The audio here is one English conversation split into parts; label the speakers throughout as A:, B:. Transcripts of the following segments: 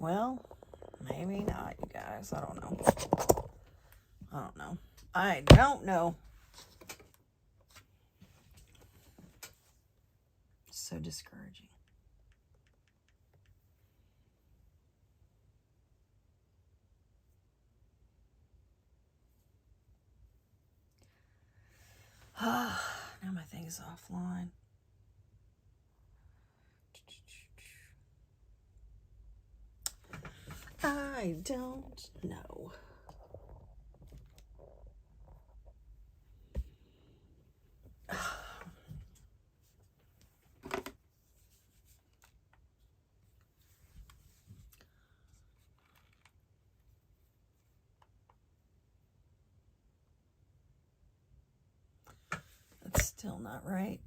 A: Well, maybe not, you guys. I don't know. I don't know. So discouraging. Now my thing is offline. I don't know. That's still not right.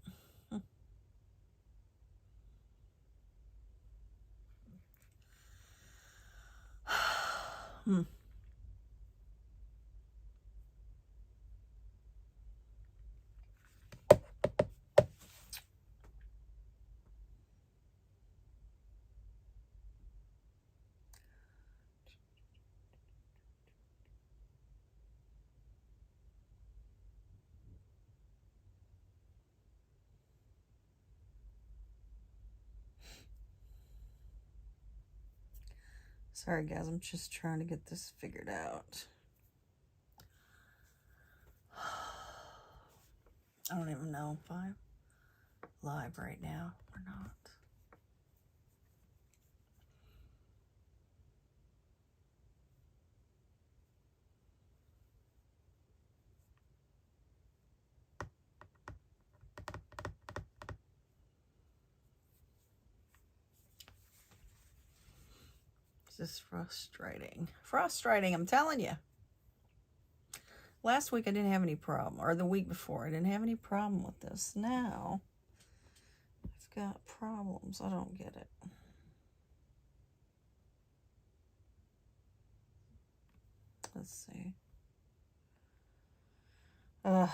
A: Sorry, guys. I'm just trying to get this figured out. I don't even know if I'm live right now or not. This is frustrating. Frustrating, I'm telling you. Last week I didn't have any problem, or the week before I didn't have any problem with this. Now I've got problems. I don't get it. Let's see. I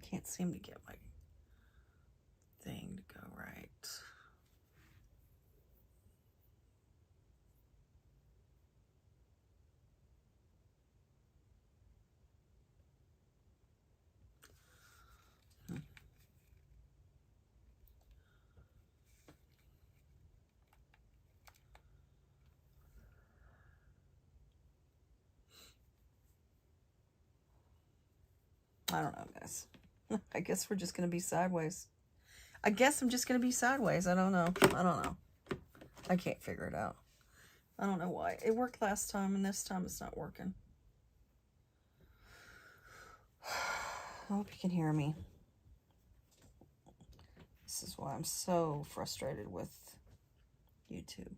A: can't seem to get my thing to go right. I don't know, guys. I guess we're just going to be sideways. I guess I'm just going to be sideways. I don't know. I can't figure it out. I don't know why. It worked last time, and this time it's not working. I hope you can hear me. This is why I'm so frustrated with YouTube.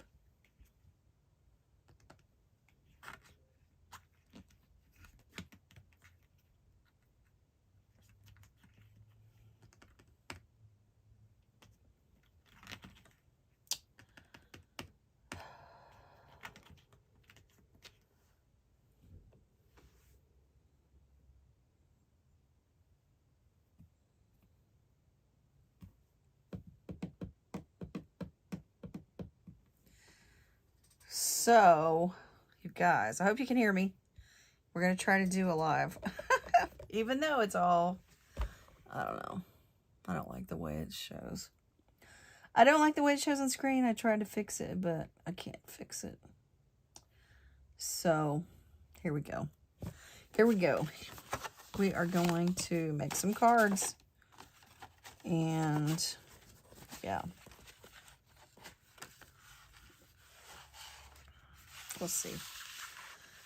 A: So, you guys, I hope you can hear me. We're going to try to do a live. Even though it's all, I don't know. I don't like the way it shows. I don't like the way it shows on screen. I tried to fix it, but I can't fix it. So, here we go. Here we go. We are going to make some cards. And, yeah. Let's see.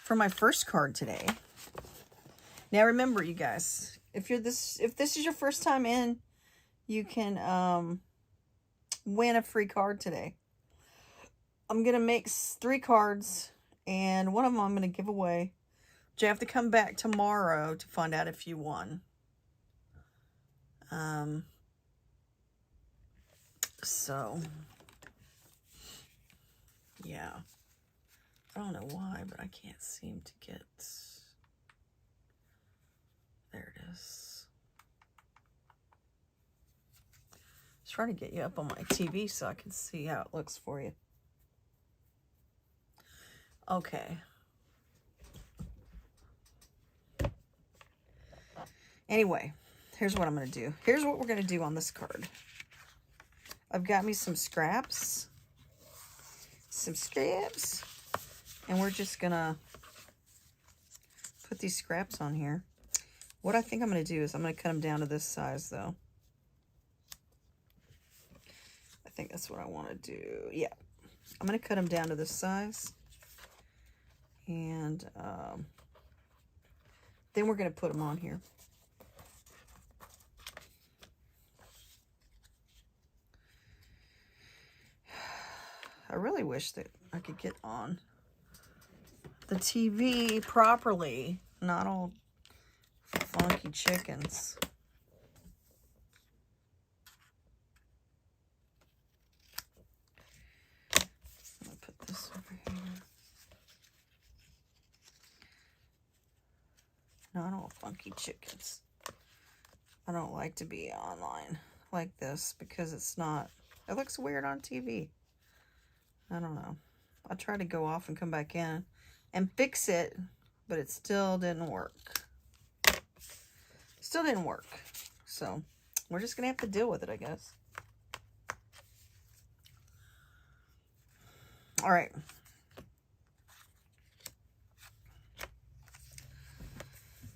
A: For my first card today. Now remember, you guys, if this is your first time in, you can win a free card today. I'm gonna make 3 cards, and one of them I'm gonna give away. But you have to come back tomorrow to find out if you won. So yeah. I don't know why, but I can't seem to get... There it is. Trying to get you up on my TV so I can see how it looks for you. Okay. Anyway, here's what I'm going to do. Here's what we're going to do on this card. I've got me some scraps. And we're just going to put these scraps on here. What I think I'm going to do is I'm going to cut them down to this size, though. I think that's what I want to do. Yeah. I'm going to cut them down to this size. And then we're going to put them on here. I really wish that I could get on the TV properly, not all funky chickens. I'm going to put this over here. Not all funky chickens. I don't like to be online like this because it's not, it looks weird on TV. I don't know. I tried to go off and come back in and fix it, but it still didn't work. Still didn't work. So we're just going to have to deal with it, I guess. All right.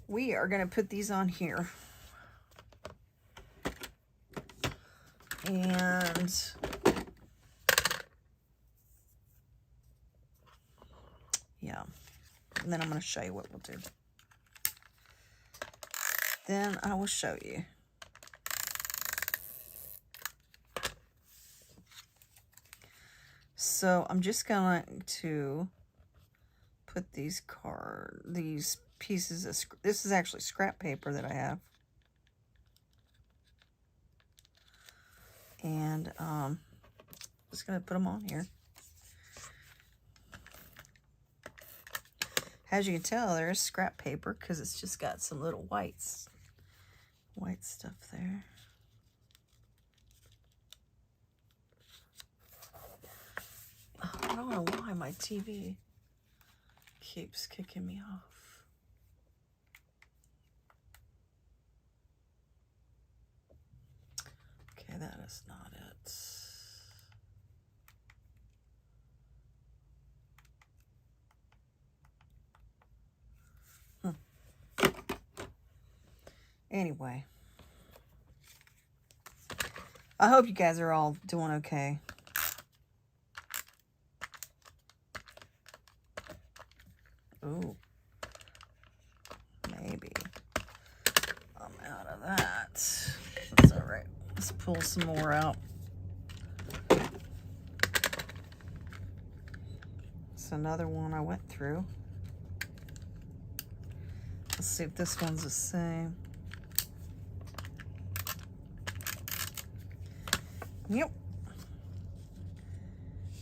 A: We are going to put these on here. And yeah. And then I'm going to show you what we'll do. Then I will show you. So I'm just going to put these pieces of, this is actually scrap paper that I have. And just going to put them on here. As you can tell, there's scrap paper because it's just got some little white stuff there. Oh, I don't know why my TV keeps kicking me off. Okay, that is not it. Anyway, I hope you guys are all doing okay. Ooh, maybe I'm out of that. That's all right. Let's pull some more out. It's another one I went through. Let's see if this one's the same. Yep.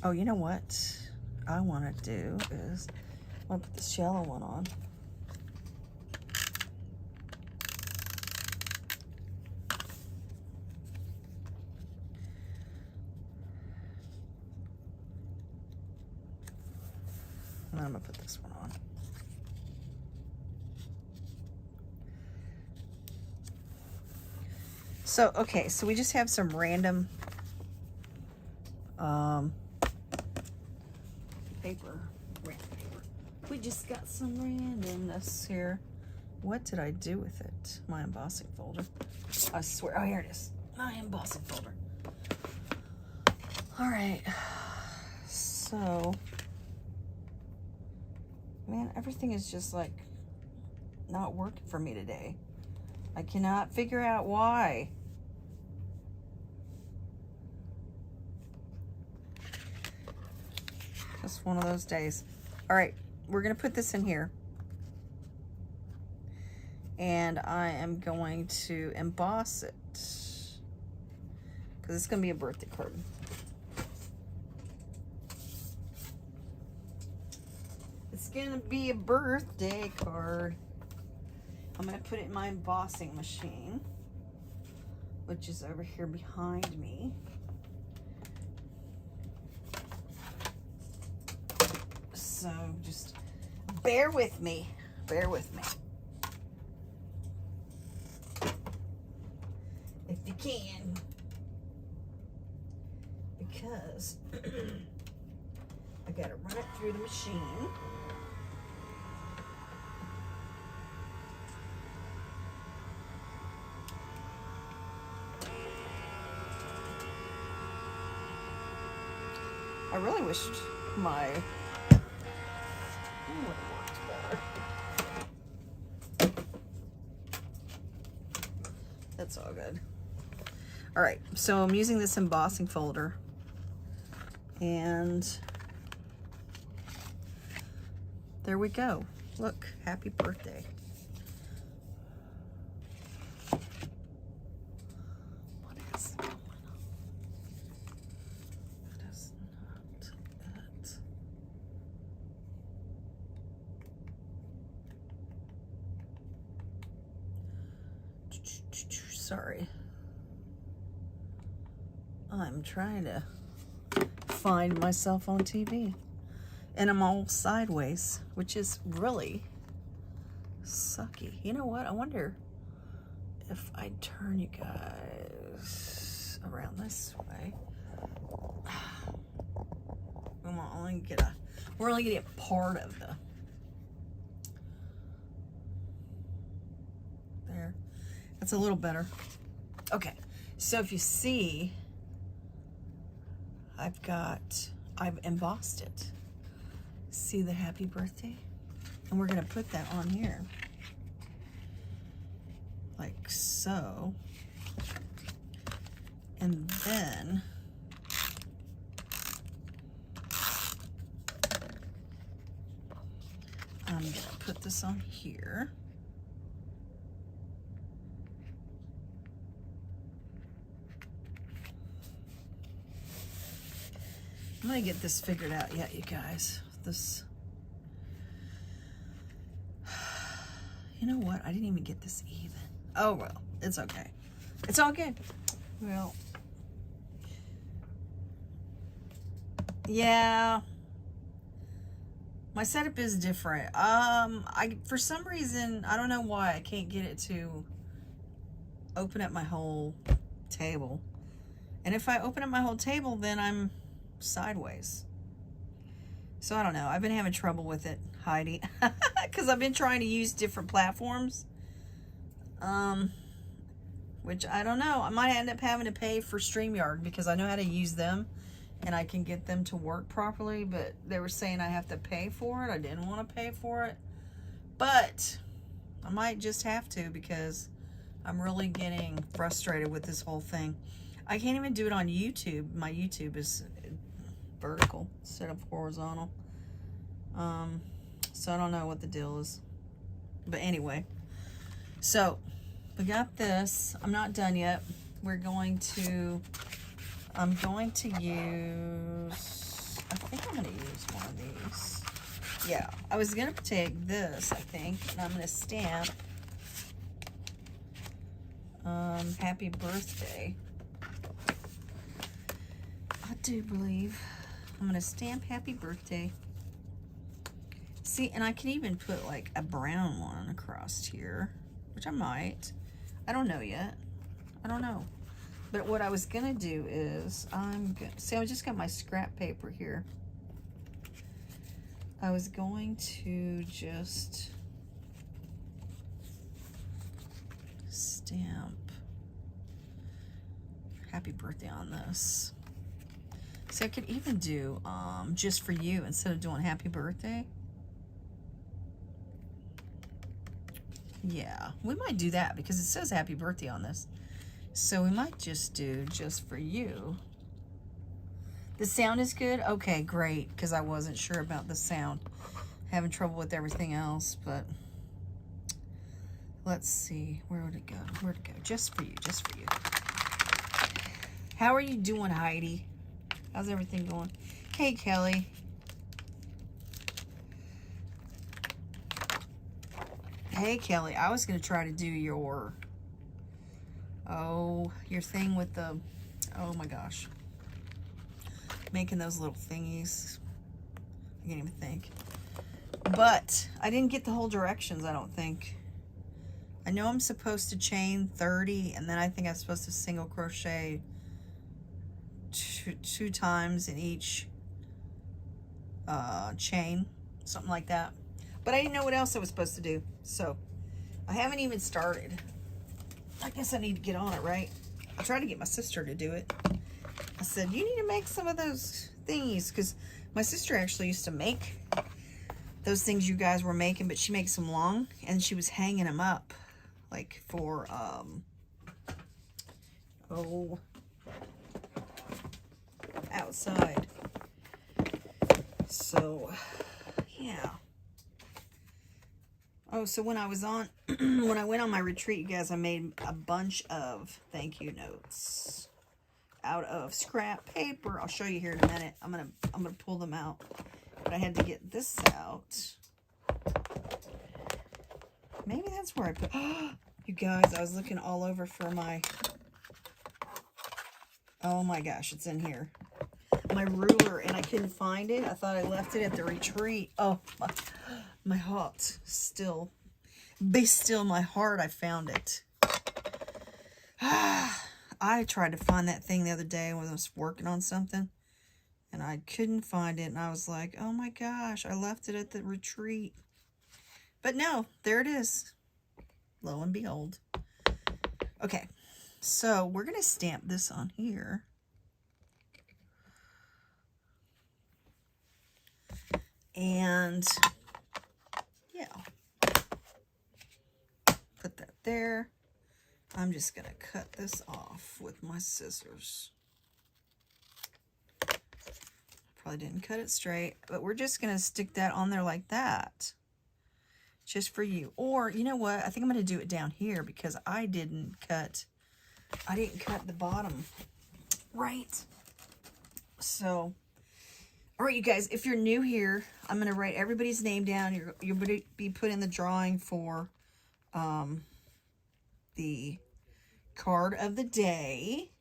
A: Oh, you know what I want to do is I want to put this yellow one on. And I'm going to put this one on. So, okay, so we just have some random paper. We just got some randomness here. What did I do with it? My embossing folder. I swear. Oh, here it is. My embossing folder. All right. So, man, everything is just like not working for me today. I cannot figure out why. Just one of those days. All right, we're going to put this in here. And I am going to emboss it. Because it's going to be a birthday card. It's going to be a birthday card. I'm going to put it in my embossing machine. which is over here behind me. So just bear with me. Bear with me. If you can. Because I gotta run it through the machine. I really wished my would have worked better. That's all good. All right, so I'm using this embossing folder, and there we go. Look, happy birthday. What is going on? That is not it. Sorry. I'm trying to find myself on TV. And I'm all sideways, which is really sucky. You know what? I wonder if I turn you guys around this way. We're only gonna get part of the there. That's a little better. Okay, so if you see, I've embossed it. See the happy birthday? And we're gonna put that on here. Like so. And then I'm gonna put this on here. I'm gonna get this figured out yet, you guys. This, you know what? I didn't even get this even. Oh well, it's okay. It's all good. Well, yeah. My setup is different. For some reason, I don't know why I can't get it to open up my whole table. And if I open up my whole table, then I'm sideways. So I don't know. I've been having trouble with it, Heidi, because I've been trying to use different platforms. Which I don't know. I might end up having to pay for StreamYard because I know how to use them and I can get them to work properly, but they were saying I have to pay for it. I didn't want to pay for it, but I might just have to because I'm really getting frustrated with this whole thing. I can't even do it on YouTube. My YouTube is vertical instead of horizontal. So I don't know what the deal is. But anyway, so we got this. I'm not done yet. I'm going to use, I think I'm going to use one of these. Yeah, I was going to take this, I think, and I'm going to stamp happy birthday. I do believe I'm going to stamp happy birthday. See, and I can even put like a brown one across here, which I might. I don't know yet. I don't know. But what I was going to do is see, I just got my scrap paper here. I was going to just stamp happy birthday on this. So I could even do just for you instead of doing happy birthday. Yeah, we might do that because it says happy birthday on this. So we might just do just for you. The sound is good? Okay, great, because I wasn't sure about the sound. Having trouble with everything else, but let's see. Where would it go? Where'd it go? Just for you, just for you. How are you doing, Heidi? How's everything going? Hey, Kelly. Hey, Kelly. I was going to try to do your Oh, your thing with the, oh my gosh. Making those little thingies. I can't even think. But I didn't get the whole directions, I don't think. I know I'm supposed to chain 30, and then I think I'm supposed to single crochet two times in each chain, something like that. But I didn't know what else I was supposed to do, so I haven't even started. I guess I need to get on it, right? I tried to get my sister to do it. I said, you need to make some of those thingies, because my sister actually used to make those things you guys were making, but she makes them long, and she was hanging them up, like for, outside. So, yeah. Oh, so when I was on, when I went on my retreat, you guys, I made a bunch of thank you notes out of scrap paper. I'll show you here in a minute. I'm gonna pull them out, but I had to get this out. Maybe that's where I put. You guys, I was looking all over for my. Oh my gosh, it's in here. My ruler, and I couldn't find it. I thought I left it at the retreat. Oh, my heart still. Be still my heart, I found it. I tried to find that thing the other day when I was working on something, and I couldn't find it, and I was like, oh my gosh, I left it at the retreat. But no, there it is. Lo and behold. Okay, so we're going to stamp this on here. And yeah, put that there. I'm just going to cut this off with my scissors. Probably didn't cut it straight, but we're just going to stick that on there like that. Just for you. Or, you know what? I think I'm going to do it down here because I didn't cut the bottom right. So, all right, you guys, if you're new here, I'm going to write everybody's name down. You're going to be put in the drawing for the card of the day.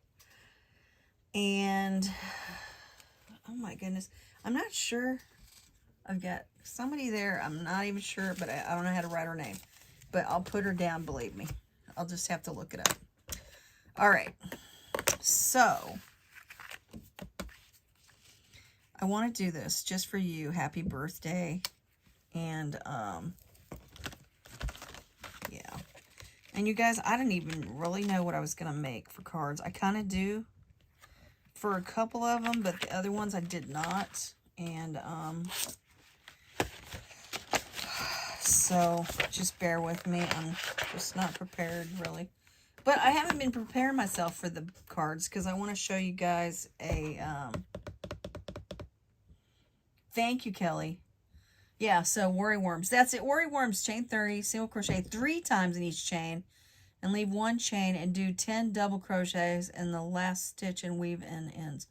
A: And, oh my goodness, I'm not sure. I've got somebody there. I'm not even sure, but I don't know how to write her name. But I'll put her down, believe me. I'll just have to look it up. All right. So, I want to do this just for you. Happy birthday. And, yeah. And you guys, I didn't even really know what I was going to make for cards. I kind of do for a couple of them, but the other ones I did not. And, so just bear with me. I'm just not prepared, really. But I haven't been preparing myself for the cards because I want to show you guys a, thank you, Kelly. Yeah, so worry worms. That's it. Worry worms, chain 30, single crochet 3 times in each chain, and leave 1 chain and do 10 double crochets in the last stitch and weave in ends.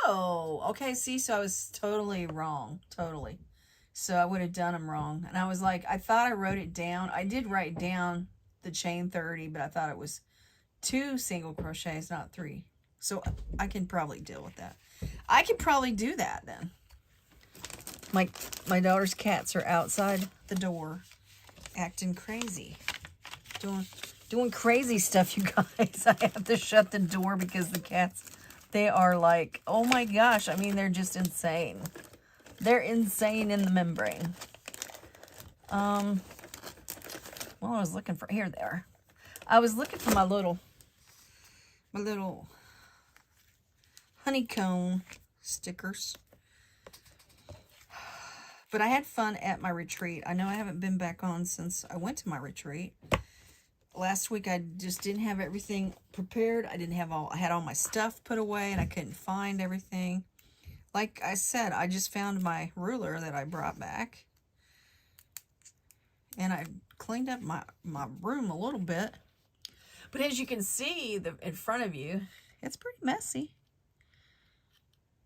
A: Oh, okay. See, so I was totally wrong. Totally. So I would have done them wrong. And I was like, I thought I wrote it down. I did write down the chain 30, but I thought it was 2 single crochets, not 3. So I can probably deal with that. I could probably do that then. My daughter's cats are outside the door acting crazy. Doing crazy stuff, you guys. I have to shut the door because the cats, they are like, oh my gosh. I mean, they're just insane. They're insane in the membrane. Well, I was looking for, here they are. I was looking for my little honeycomb stickers. But I had fun at my retreat. I know I haven't been back on since I went to my retreat. Last week I just didn't have everything prepared. I had all my stuff put away and I couldn't find everything. Like I said, I just found my ruler that I brought back. And I cleaned up my room a little bit. But as you can see in front of you, it's pretty messy.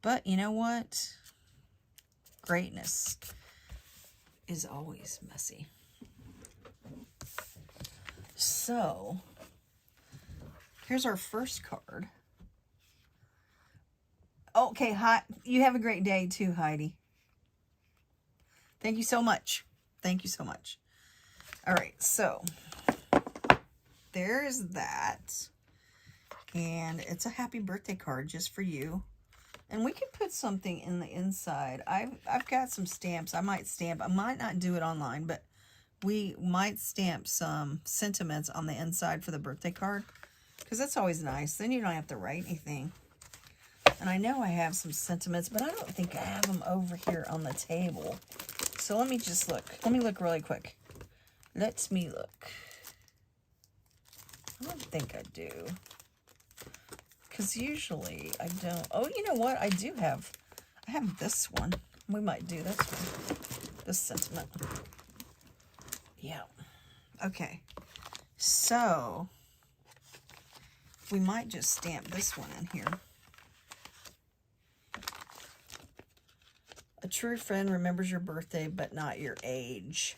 A: But you know what? Greatness is always messy. So, here's our first card. Okay, hi. You have a great day too, Heidi. Thank you so much. Thank you so much. All right, so there's that. And it's a happy birthday card just for you. And we could put something in the inside. I've got some stamps. I might not do it online, but we might stamp some sentiments on the inside for the birthday card. Because that's always nice. Then you don't have to write anything. And I know I have some sentiments, but I don't think I have them over here on the table. So let me just look. Let me look really quick. Let me look. I don't think I do. Because usually I don't. Oh, you know what? I have this one. We might do this one. This sentiment. Yeah. Okay. So we might just stamp this one in here. A true friend remembers your birthday, but not your age.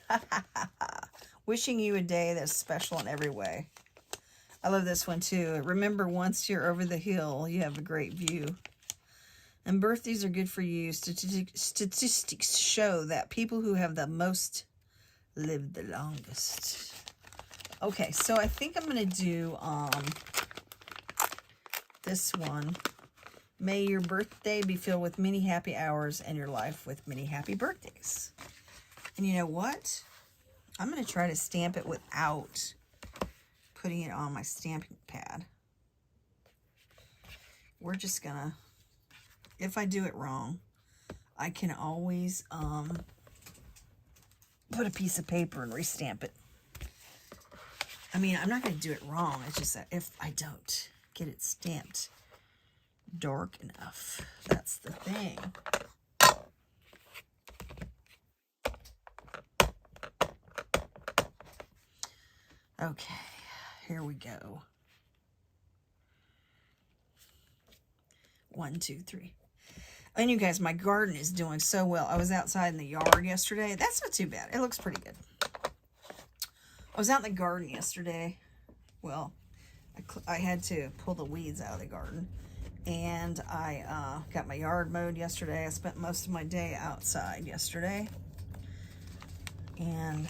A: Wishing you a day that's special in every way. I love this one too. Remember, once you're over the hill, you have a great view. And birthdays are good for you. Statistics show that people who have the most live the longest. Okay, so I think I'm going to do this one. May your birthday be filled with many happy hours and your life with many happy birthdays. And you know what? I'm going to try to stamp it without putting it on my stamping pad. We're just going to, if I do it wrong, I can always put a piece of paper and restamp it. I mean, I'm not going to do it wrong. It's just that if I don't get it stamped dark enough, that's the thing. Okay, here we go. 1, 2, 3. And you guys, my garden is doing so well. I was outside in the yard yesterday. That's not too bad. It looks pretty good. I was out in the garden yesterday. Well, I had to pull the weeds out of the garden. And I got my yard mowed yesterday. I spent most of my day outside yesterday. And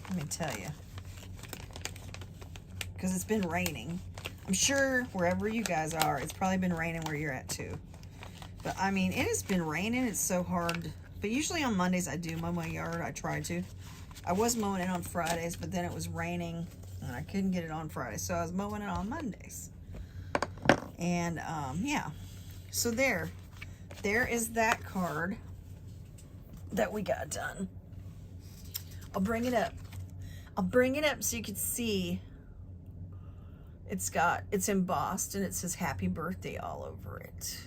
A: let me tell you, because it's been raining. I'm sure wherever you guys are, it's probably been raining where you're at too. But I mean, it has been raining. It's so hard. But usually on Mondays, I do mow my yard. I try to. I was mowing it on Fridays, but then it was raining and I couldn't get it on Friday. So I was mowing it on Mondays. And yeah, so there is that card that we got done. I'll bring it up. I'll bring it up so you can see. It's embossed and it says happy birthday all over it.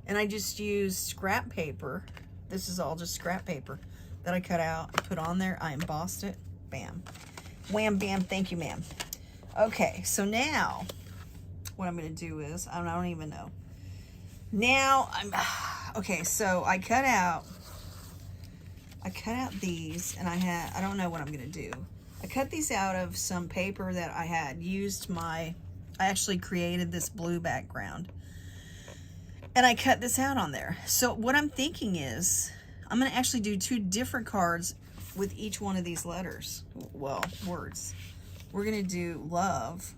A: And I just used scrap paper. This is all just scrap paper that I cut out, I put on there. I embossed it. Bam. Wham, bam. Thank you, ma'am. Okay, so now what I'm going to do is, I don't even know. Now, okay, so I cut out these, and I don't know what I'm going to do. I cut these out of some paper that I had used I actually created this blue background. And I cut this out on there. So what I'm thinking is, I'm going to actually do 2 different cards with each one of these letters. Well, words. We're going to do love.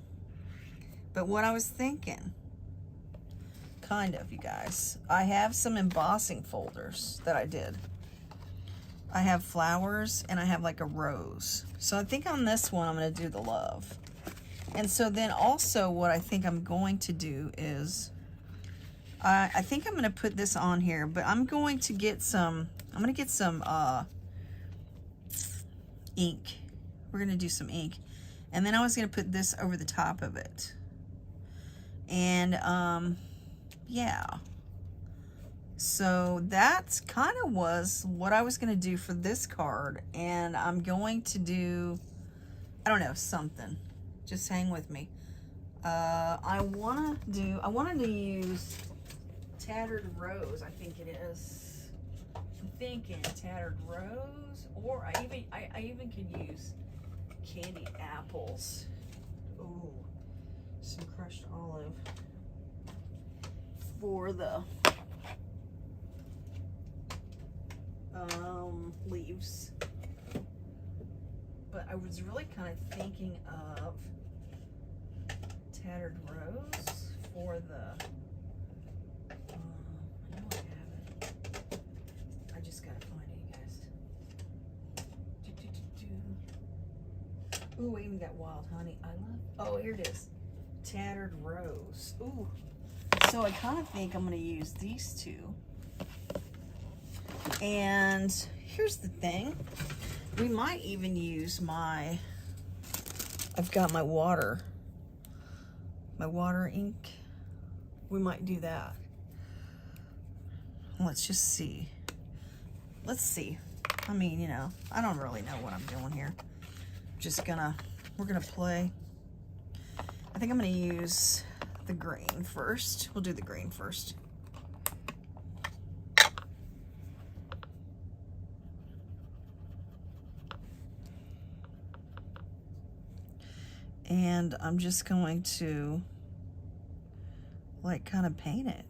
A: But what I was thinking, kind of, you guys, I have some embossing folders that I did. I have flowers and I have like a rose. So I think on this one, I'm going to do the love. And so then also what I think I'm going to do is, I think I'm going to put this on here, but I'm going to get some, ink. We're going to do some ink. And then I was going to put this over the top of it. And, yeah. So that's kind of was what I was going to do for this card. And I'm going to do, I don't know, something. Just hang with me. I wanted to use Tattered Rose, I think it is. I'm thinking Tattered Rose, or I even could use Candy Apples. Ooh. So some crushed olive for the leaves. But I was really kind of thinking of tattered rose for the, I know I have it. I just gotta find it, you guys. Ooh, I even got wild honey. I love, oh, here it is. Tattered rose. Ooh. So I kind of think I'm gonna use these two. And here's the thing. We might even use my, I've got my water ink. We might do that. Let's just see. Let's see. I mean, you know, I don't really know what I'm doing here. We're gonna play. I think I'm gonna use the green first. We'll do the green first. And I'm just going to like kind of paint it.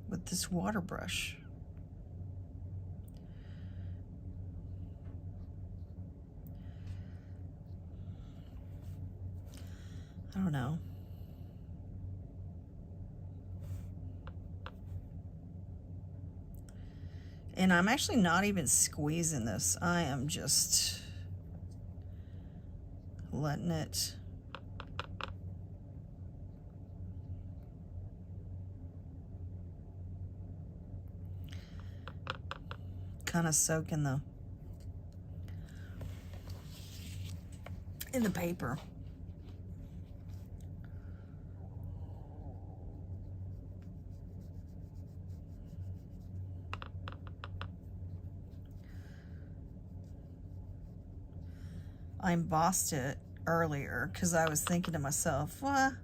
A: With this water brush. I don't know. And I'm actually not even squeezing this. I am just letting it kind of soak in the paper. I embossed it earlier because I was thinking to myself, well,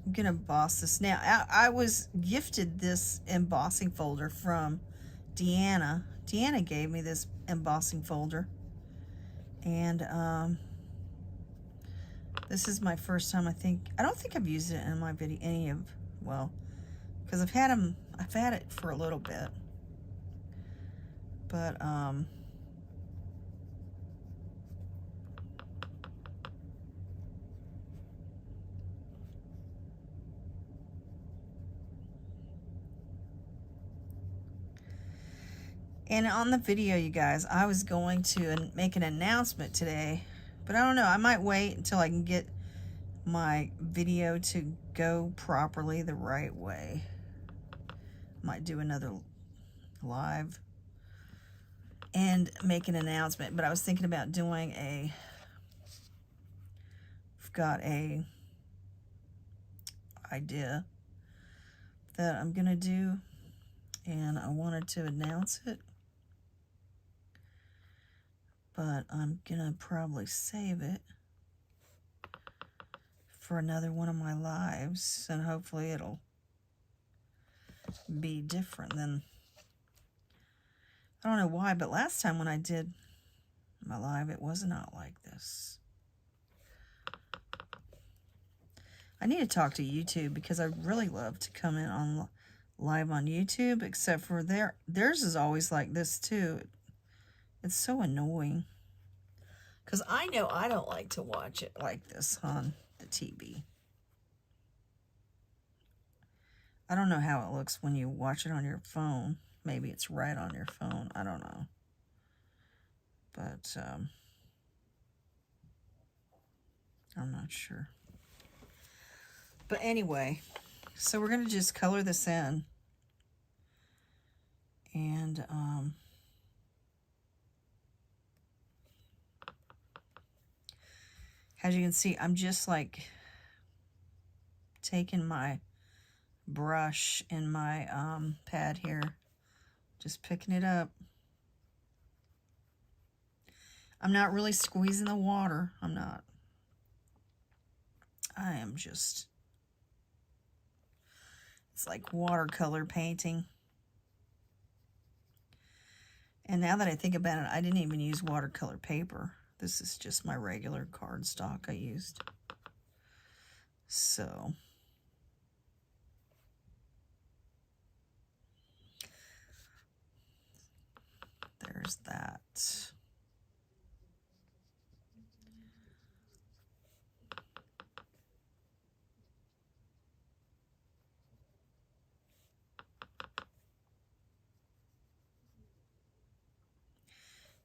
A: I'm gonna emboss this now. I was gifted this embossing folder from Deanna. Deanna gave me this embossing folder, and this is my first time. I don't think I've used it in my video, because I've had it for a little bit, but and on the video, you guys, I was going to make an announcement today, but I don't know. I might wait until I can get my video to go properly the right way. Might do another live and make an announcement, but I was thinking about doing I've got a idea that I'm gonna do, and I wanted to announce it. But I'm gonna probably save it for another one of my lives, and hopefully it'll be different than, I don't know why, but last time when I did my live, it was not like this. I need to talk to YouTube because I really love to come in on live on YouTube, except for theirs is always like this too. It's so annoying. Because I know I don't like to watch it like this on the TV. I don't know how it looks when you watch it on your phone. Maybe it's right on your phone. I don't know. But I'm not sure. But anyway, so we're going to just color this in. And as you can see, I'm just like taking my brush in my pad here, just picking it up. I'm not really squeezing the water. I'm not. I am just, it's like watercolor painting. And now that I think about it, I didn't even use watercolor paper. This is just my regular cardstock I used. So there's that.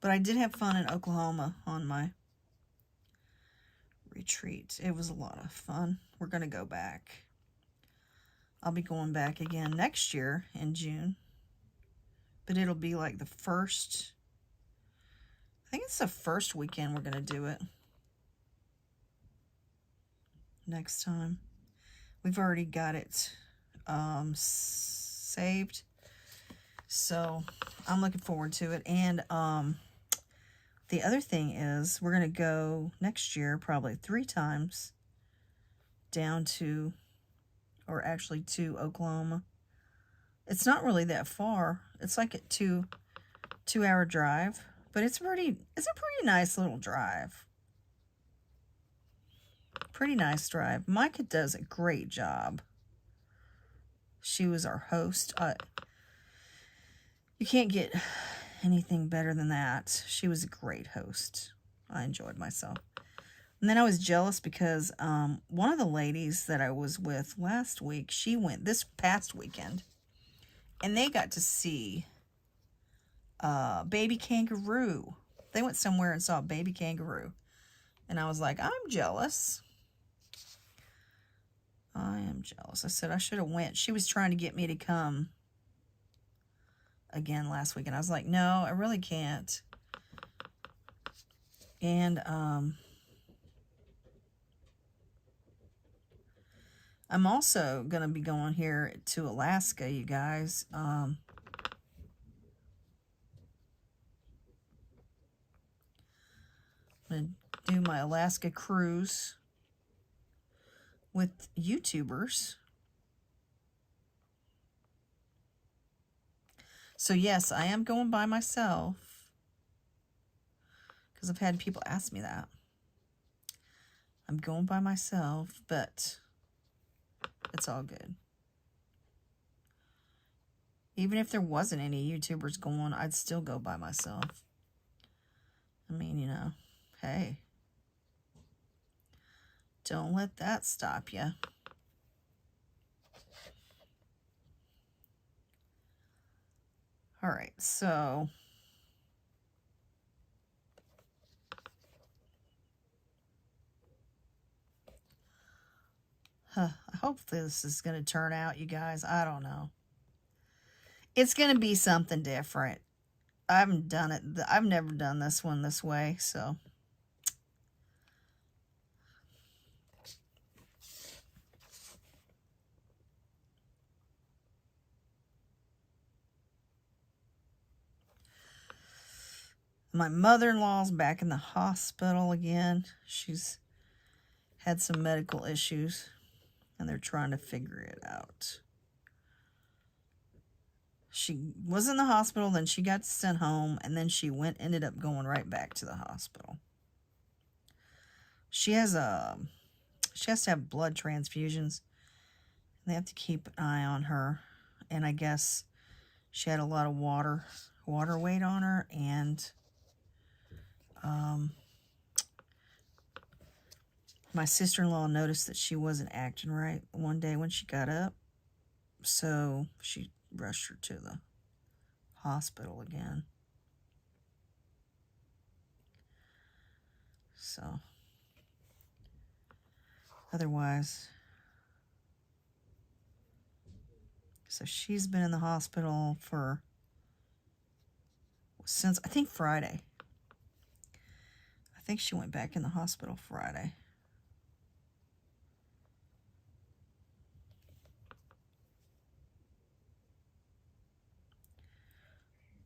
A: But I did have fun in Oklahoma on my retreat. It was a lot of fun. We're going to go back. I'll be going back again next year in June. But it'll be like the first, I think it's the first weekend we're going to do it. Next time. We've already got it saved. So I'm looking forward to it. And the other thing is we're going to go next year probably 3 times down to, or actually to Oklahoma. It's not really that far. It's like a 2-hour drive, but it's a pretty nice little drive. Pretty nice drive. Micah does a great job. She was our host. You can't get anything better than that. She was a great host. I enjoyed myself. And then I was jealous because one of the ladies that I was with last week, she went this past weekend. And they got to see baby kangaroo. They went somewhere and saw a baby kangaroo. And I was like, I'm jealous. I am jealous. I said I should have went. She was trying to get me to come again last week. And I was like, no, I really can't. And I'm also going to be going here to Alaska, you guys. I'm going to do my Alaska cruise with YouTubers. So yes, I am going by myself because I've had people ask me that. I'm going by myself, but it's all good. Even if there wasn't any YouTubers going, I'd still go by myself. I mean, you know, hey, don't let that stop you. All right, so I hope this is going to turn out, you guys. I don't know. It's going to be something different. I haven't done it. I've never done this one this way, so. My mother-in-law's back in the hospital again. She's had some medical issues, and they're trying to figure it out. She was in the hospital, then she got sent home, and then she ended up going right back to the hospital. She has to have blood transfusions. They have to keep an eye on her, and I guess she had a lot of water weight on her, and my sister-in-law noticed that she wasn't acting right one day when she got up, so she rushed her to the hospital again. So, otherwise, so she's been in the hospital since, I think, Friday. I think she went back in the hospital Friday.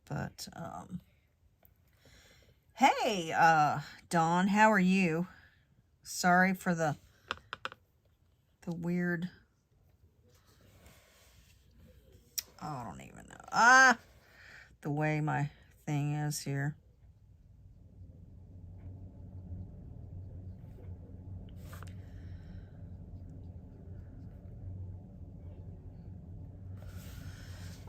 A: But, hey, Dawn, how are you? Sorry for the weird, I don't even know. The way my thing is here.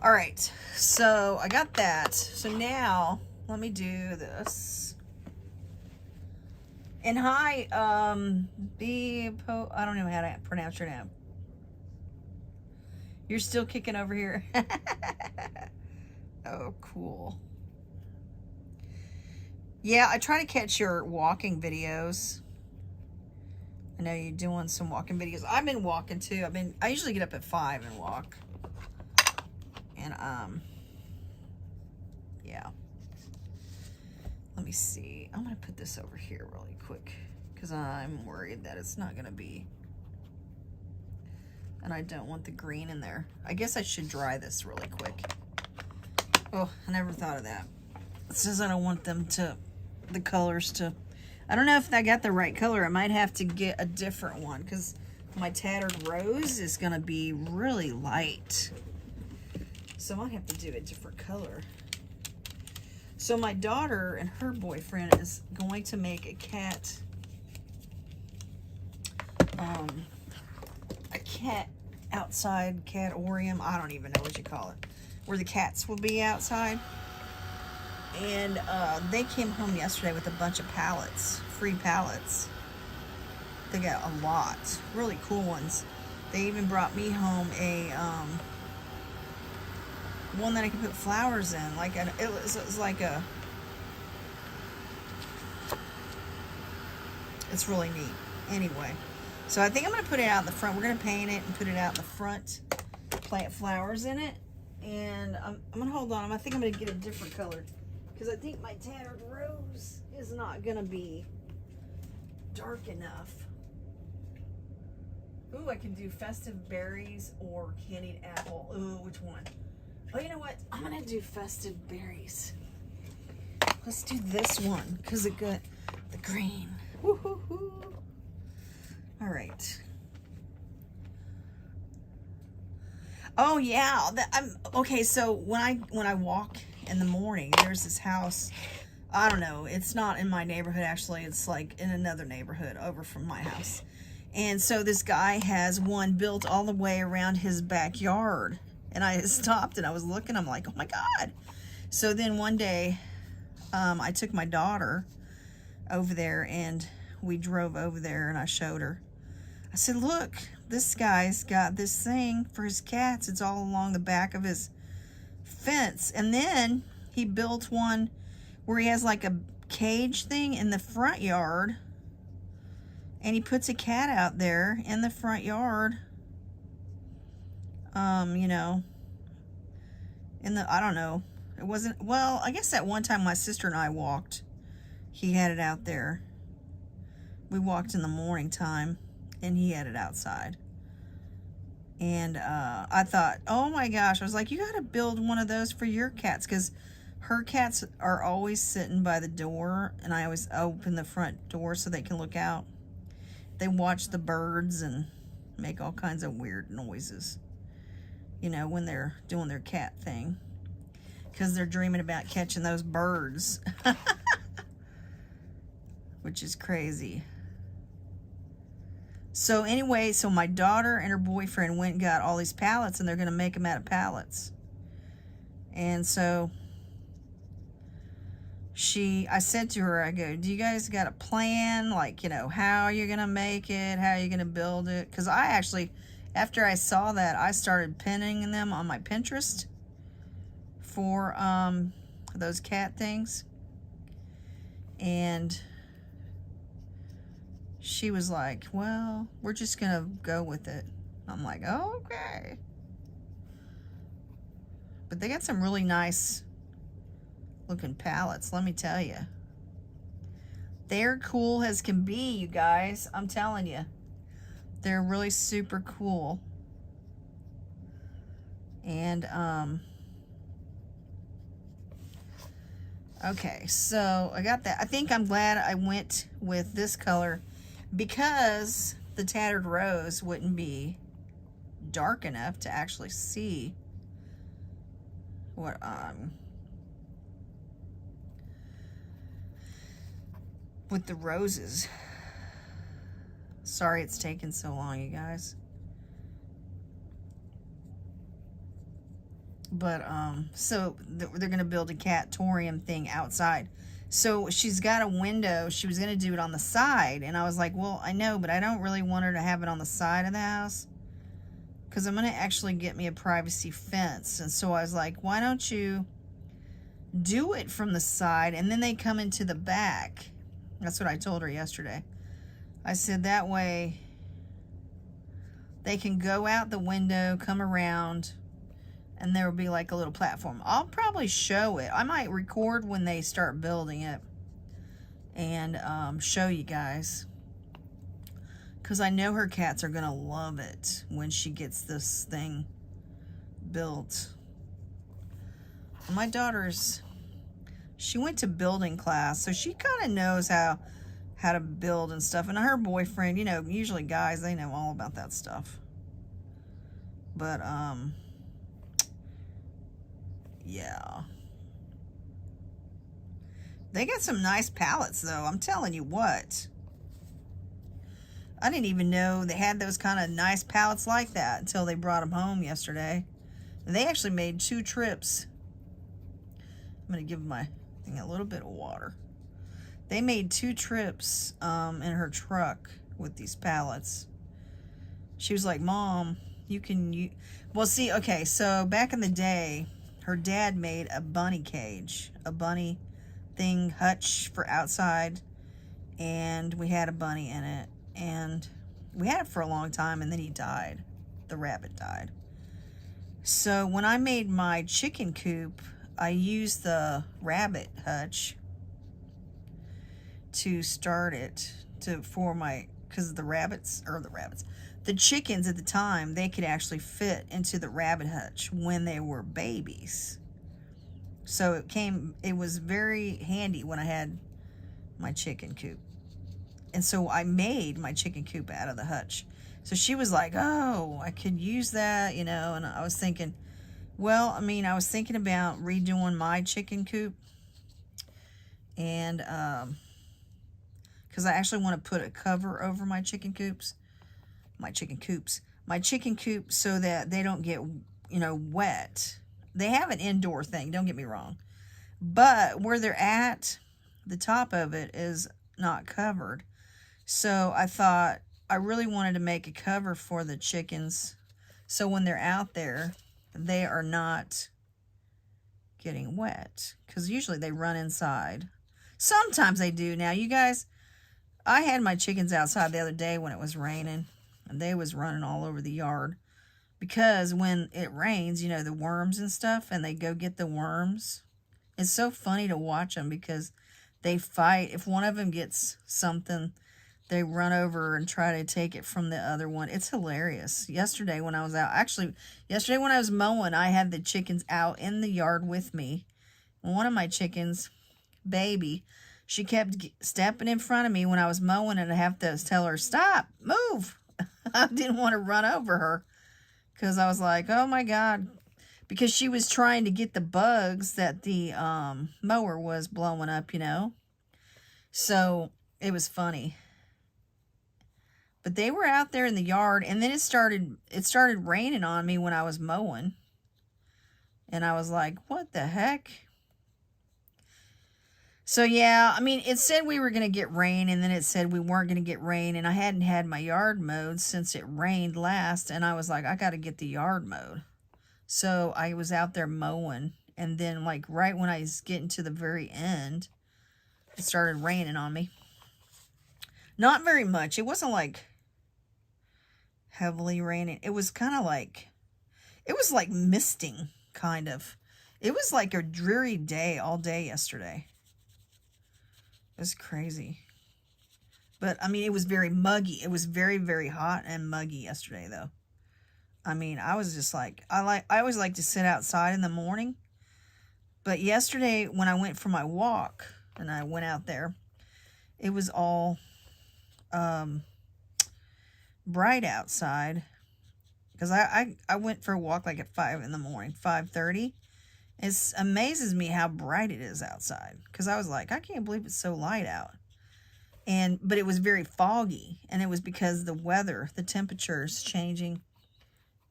A: All right, so I got that. So now let me do this. And hi, I don't know how to pronounce your name. You're still kicking over here. Oh, cool. Yeah, I try to catch your walking videos. I know you're doing some walking videos. I've been walking too. I usually get up at 5 and walk. And yeah. Let me see. I'm gonna put this over here really quick because I'm worried that it's not gonna be, and I don't want the green in there. I guess I should dry this really quick. Oh, I never thought of that. It says I don't want them to, the colors to, I don't know if I got the right color. I might have to get a different one because my tattered rose is gonna be really light. So I might have to do a different color. So my daughter and her boyfriend is going to make a cat outside catorium. I don't even know what you call it, where the cats will be outside. And they came home yesterday with a bunch of pallets, free pallets. They got a lot, really cool ones. They even brought me home a one that I could put flowers in, like it was like a. It's really neat. Anyway, so I think I'm gonna put it out in the front. We're gonna paint it and put it out in the front, plant flowers in it, and I'm gonna hold on. I think I'm gonna get a different color because I think my tattered rose is not gonna be dark enough. Ooh, I can do festive berries or candied apple. Ooh, which one? Oh, you know what? I'm gonna do festive berries. Let's do this one because it got the green. Woo-hoo-hoo. All right. Oh yeah, okay. So when I walk in the morning, there's this house. I don't know. It's not in my neighborhood actually. It's like in another neighborhood over from my house. And so this guy has one built all the way around his backyard. And I stopped and I was looking, I'm like, oh my God. So then one day, I took my daughter over there and we drove over there and I showed her. I said, look, this guy's got this thing for his cats. It's all along the back of his fence. And then he built one where he has like a cage thing in the front yard. And he puts a cat out there in the front yard. You know, I don't know. It wasn't, well, I guess that one time my sister and I walked, he had it out there. We walked in the morning time and he had it outside. And I thought, oh my gosh, I was like, you got to build one of those for your cats because her cats are always sitting by the door and I always open the front door so they can look out. They watch the birds and make all kinds of weird noises. You know, when they're doing their cat thing. Because they're dreaming about catching those birds. Which is crazy. So anyway, so my daughter and her boyfriend went and got all these pallets and they're going to make them out of pallets. And so I said to her, I go, do you guys got a plan? Like, you know, how you're going to make it? How you're going to build it? Because I actually, after I saw that, I started pinning them on my Pinterest for those cat things. And she was like, well, we're just going to go with it. I'm like, oh, okay. But they got some really nice looking palettes, let me tell you. They're cool as can be, you guys. I'm telling you. They're really super cool. And, okay, so I got that. I think I'm glad I went with this color because the tattered rose wouldn't be dark enough to actually see what with the roses. Sorry it's taken so long, you guys. But, so they're going to build a catorium thing outside. So she's got a window. She was going to do it on the side. And I was like, well, I know, but I don't really want her to have it on the side of the house, because I'm going to actually get me a privacy fence. And so I was like, why don't you do it from the side and then they come into the back? That's what I told her yesterday. I said that way they can go out the window, come around, and there will be like a little platform. I'll probably show it. I might record when they start building it and show you guys, because I know her cats are gonna love it when she gets this thing built. My daughter's, she went to building class, so she kind of knows how to build and stuff. And her boyfriend, you know, usually guys, they know all about that stuff. But yeah, they got some nice palettes though, I'm telling you what. I didn't even know they had those kind of nice palettes like that until they brought them home yesterday. And they actually made 2 trips. I'm going to give my thing a little bit of water. They made 2 trips in her truck with these pallets. She was like, Mom, you can... Well, see, okay, so back in the day, her dad made a bunny cage, a bunny thing, hutch for outside, and we had a bunny in it. And we had it for a long time, and then he died. The rabbit died. So when I made my chicken coop, I used the rabbit hutch to start it for my, because the chickens at the time, they could actually fit into the rabbit hutch when they were babies. So it was very handy when I had my chicken coop. And so I made my chicken coop out of the hutch. So she was like, oh, I could use that, you know. And I was thinking, well, I mean, I was thinking about redoing my chicken coop. And, because I actually want to put a cover over my chicken coops. My chicken coop, so that they don't get, you know, wet. They have an indoor thing, don't get me wrong. But where they're at, the top of it is not covered. So I thought I really wanted to make a cover for the chickens, so when they're out there, they are not getting wet, because usually they run inside. Sometimes they do. Now, you guys, I had my chickens outside the other day when it was raining, and they was running all over the yard, because when it rains, you know, the worms and stuff, and they go get the worms. It's so funny to watch them, because they fight. If one of them gets something, they run over and try to take it from the other one. It's hilarious. Yesterday when I was out, yesterday when I was mowing, I had the chickens out in the yard with me. One of my chickens, baby, she kept stepping in front of me when I was mowing, and I have to tell her, stop, move. I didn't want to run over her, because I was like, oh my God. Because she was trying to get the bugs that the mower was blowing up, you know. So it was funny. But they were out there in the yard, and then it started raining on me when I was mowing. And I was like, what the heck? So yeah, I mean, it said we were going to get rain, and then it said we weren't going to get rain, and I hadn't had my yard mowed since it rained last, and I was like, I got to get the yard mowed. So I was out there mowing, and then like right when I was getting to the very end, it started raining on me. Not very much. It wasn't like heavily raining. It was kind of like, it was like misting, kind of. It was like a dreary day all day yesterday. It was crazy. But, I mean, it was very muggy. It was very, very hot and muggy yesterday, though. I mean, I was just like, I always like to sit outside in the morning. But yesterday, when I went for my walk, and I went out there, it was all bright outside. Because I went for a walk like at 5 in the morning, 5:30. It amazes me how bright it is outside. Because I was like, I can't believe it's so light out. but it was very foggy, and it was because the weather, the temperature is changing.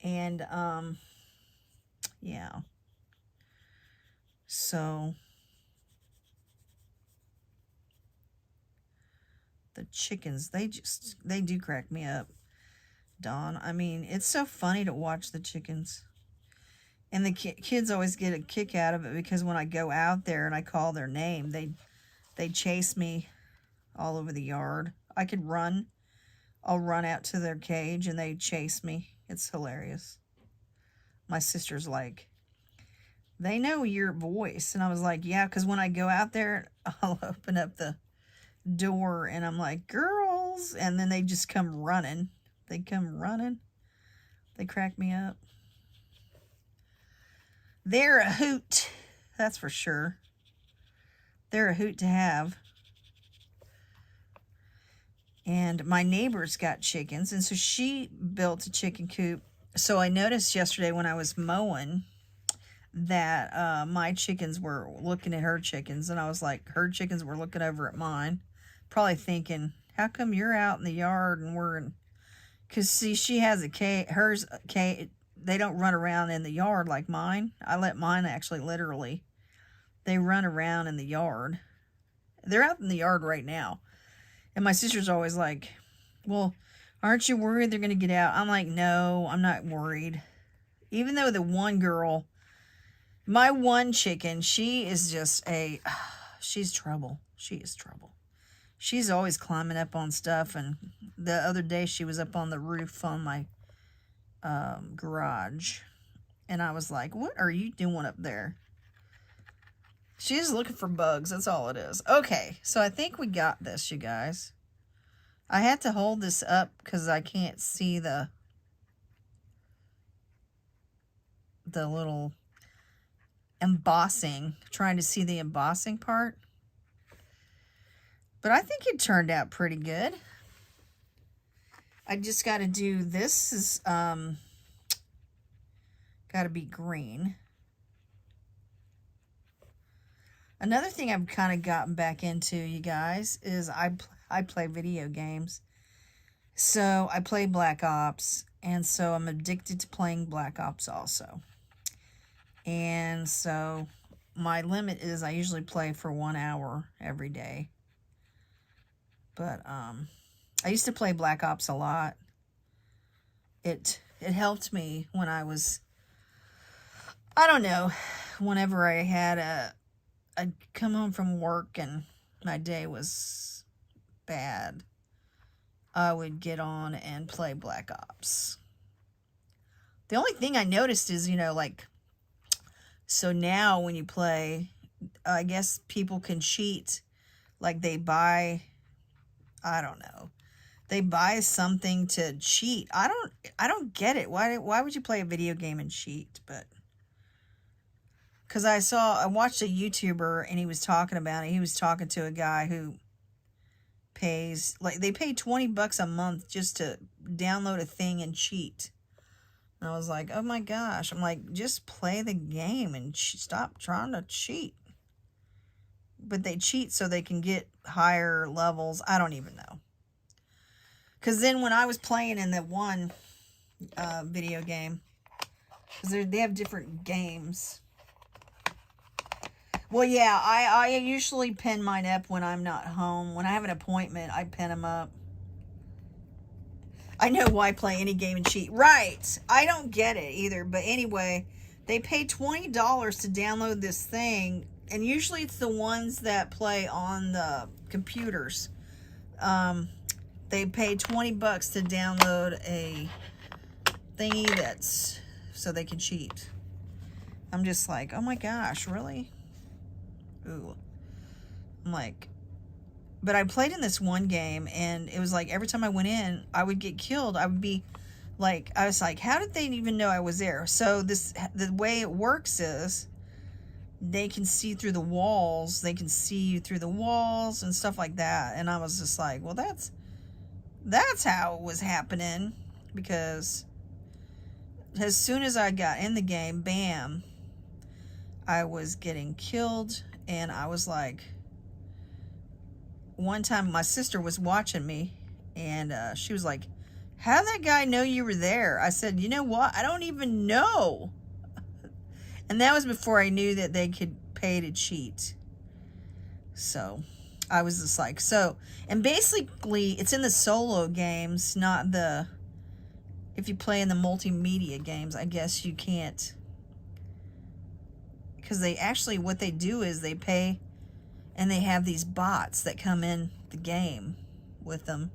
A: And yeah, so the chickens, they do crack me up, Dawn. I mean, it's so funny to watch the chickens. And the kids always get a kick out of it, because when I go out there and I call their name, they chase me all over the yard. I could run. I'll run out to their cage and they chase me. It's hilarious. My sister's like, they know your voice. And I was like, yeah, because when I go out there, I'll open up the door and I'm like, girls. And then they just come running. They come running. They crack me up. They're a hoot. That's for sure. They're a hoot to have. And my neighbor's got chickens, and so she built a chicken coop. So I noticed yesterday when I was mowing that my chickens were looking at her chickens, and I was like, her chickens were looking over at mine, probably thinking, how come you're out in the yard and we're in... Because, see, she has a cage, hers, cage, they don't run around in the yard like mine. I let mine actually literally, they run around in the yard. They're out in the yard right now. And my sister's always like, well, aren't you worried they're going to get out? I'm like, no, I'm not worried. Even though the one girl, my one chicken, she is just she's trouble. She is trouble. She's always climbing up on stuff. And the other day she was up on the roof on my garage. And I was like, what are you doing up there? She's looking for bugs. That's all it is. Okay, so I think we got this, you guys. I had to hold this up because I can't see the little embossing. Trying to see the embossing part. But I think it turned out pretty good. I just got to do, this is got to be green. Another thing I've kind of gotten back into, you guys, is I play video games. So I play Black Ops, and so I'm addicted to playing Black Ops also. And so my limit is I usually play for 1 hour every day. But I used to play Black Ops a lot. It helped me when I was, I don't know, whenever I had I'd come home from work and my day was bad, I would get on and play Black Ops. The only thing I noticed is, like, so now when you play, I guess people can cheat. Like they buy, I don't know, they buy something to cheat. I don't get it. Why would you play a video game and cheat? But because I watched a YouTuber and he was talking about it. He was talking to a guy who pays, like, they pay $20 a month just to download a thing and cheat. And I was like, oh my gosh. I'm like, just play the game and stop trying to cheat. But they cheat so they can get higher levels. I don't even know. Because then when I was playing in the one video game, because they have different games. Well, yeah, I usually pin mine up when I'm not home. When I have an appointment, I pin them up. I know why play any game and cheat. Right. I don't get it either. But anyway, they pay $20 to download this thing. And usually it's the ones that play on the computers. They pay $20 to download a thingy that's so they can cheat. I'm just like, oh my gosh, really? Ooh. I'm like, but I played in this one game and it was like every time I went in, I would get killed. I was like, how did they even know I was there? So the way it works is they can see through the walls. They can see you through the walls and stuff like that. And I was just like, well, that's how it was happening, because as soon as I got in the game, bam, I was getting killed. And I was like, one time my sister was watching me, and she was like, how did that guy know you were there? I said, you know what? I don't even know. And that was before I knew that they could pay to cheat. So I was just like, so, and basically it's in the solo games, not the, if you play in the multimedia games, I guess you can't. Because they actually, what they do is they pay, and they have these bots that come in the game with them.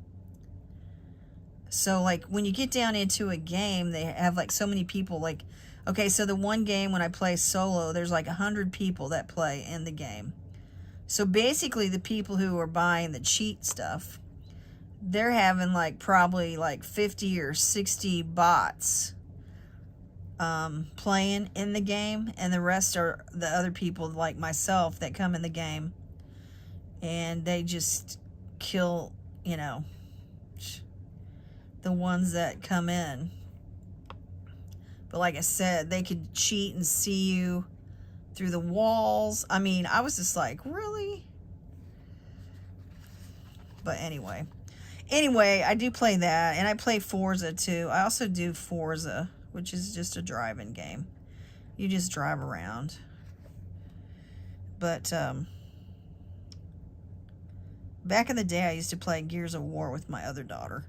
A: So, like, when you get down into a game, they have, like, so many people. Like, okay, so the one game when I play solo, there's, like, 100 people that play in the game. So, basically, the people who are buying the cheat stuff, they're having, like, probably, like, 50 or 60 bots playing in the game. And the rest are the other people, like myself, that come in the game. And they just kill, you know, the ones that come in. But like I said, they could cheat and see you through the walls. I mean, I was just like, really? But anyway, I do play that, and I play Forza too. I also do Forza, which is just a driving game. You just drive around. But back in the day, I used to play Gears of War with my other daughter.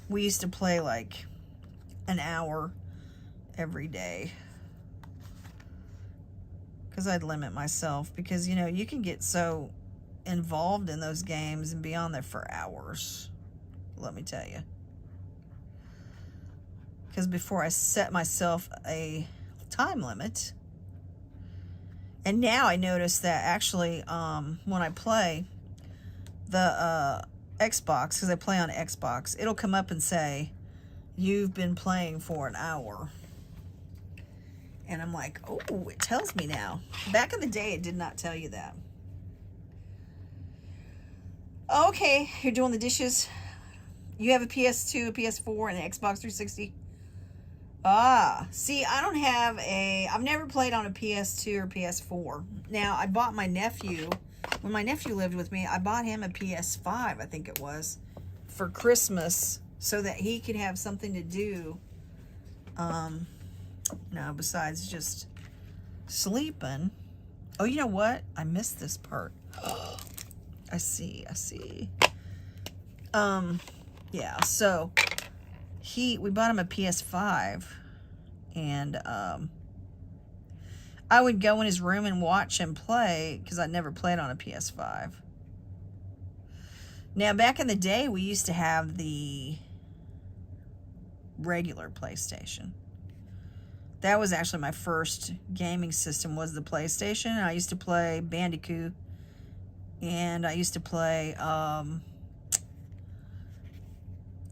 A: We used to play like an hour every day. Because I'd limit myself. Because, you know, you can get so involved in those games and be on there for hours. Let me tell you. Because before I set myself a time limit. And now I notice that actually when I play the Xbox, because I play on Xbox, it'll come up and say, you've been playing for an hour. And I'm like, oh, it tells me now. Back in the day, it did not tell you that. Okay, you're doing the dishes. You have a PS2, a PS4, and an Xbox 360. Ah, see, I don't have I've never played on a PS2 or PS4. Now, I bought my nephew, when my nephew lived with me, I bought him a PS5, I think it was, for Christmas, so that he could have something to do, besides just sleeping. Oh, you know what? I missed this part. I see. Yeah, so we bought him a PS5, and I would go in his room and watch him play, because I'd never played on a PS5. Now, back in the day, we used to have the regular PlayStation. That was actually my first gaming system, was the PlayStation. I used to play Bandicoot, and I used to play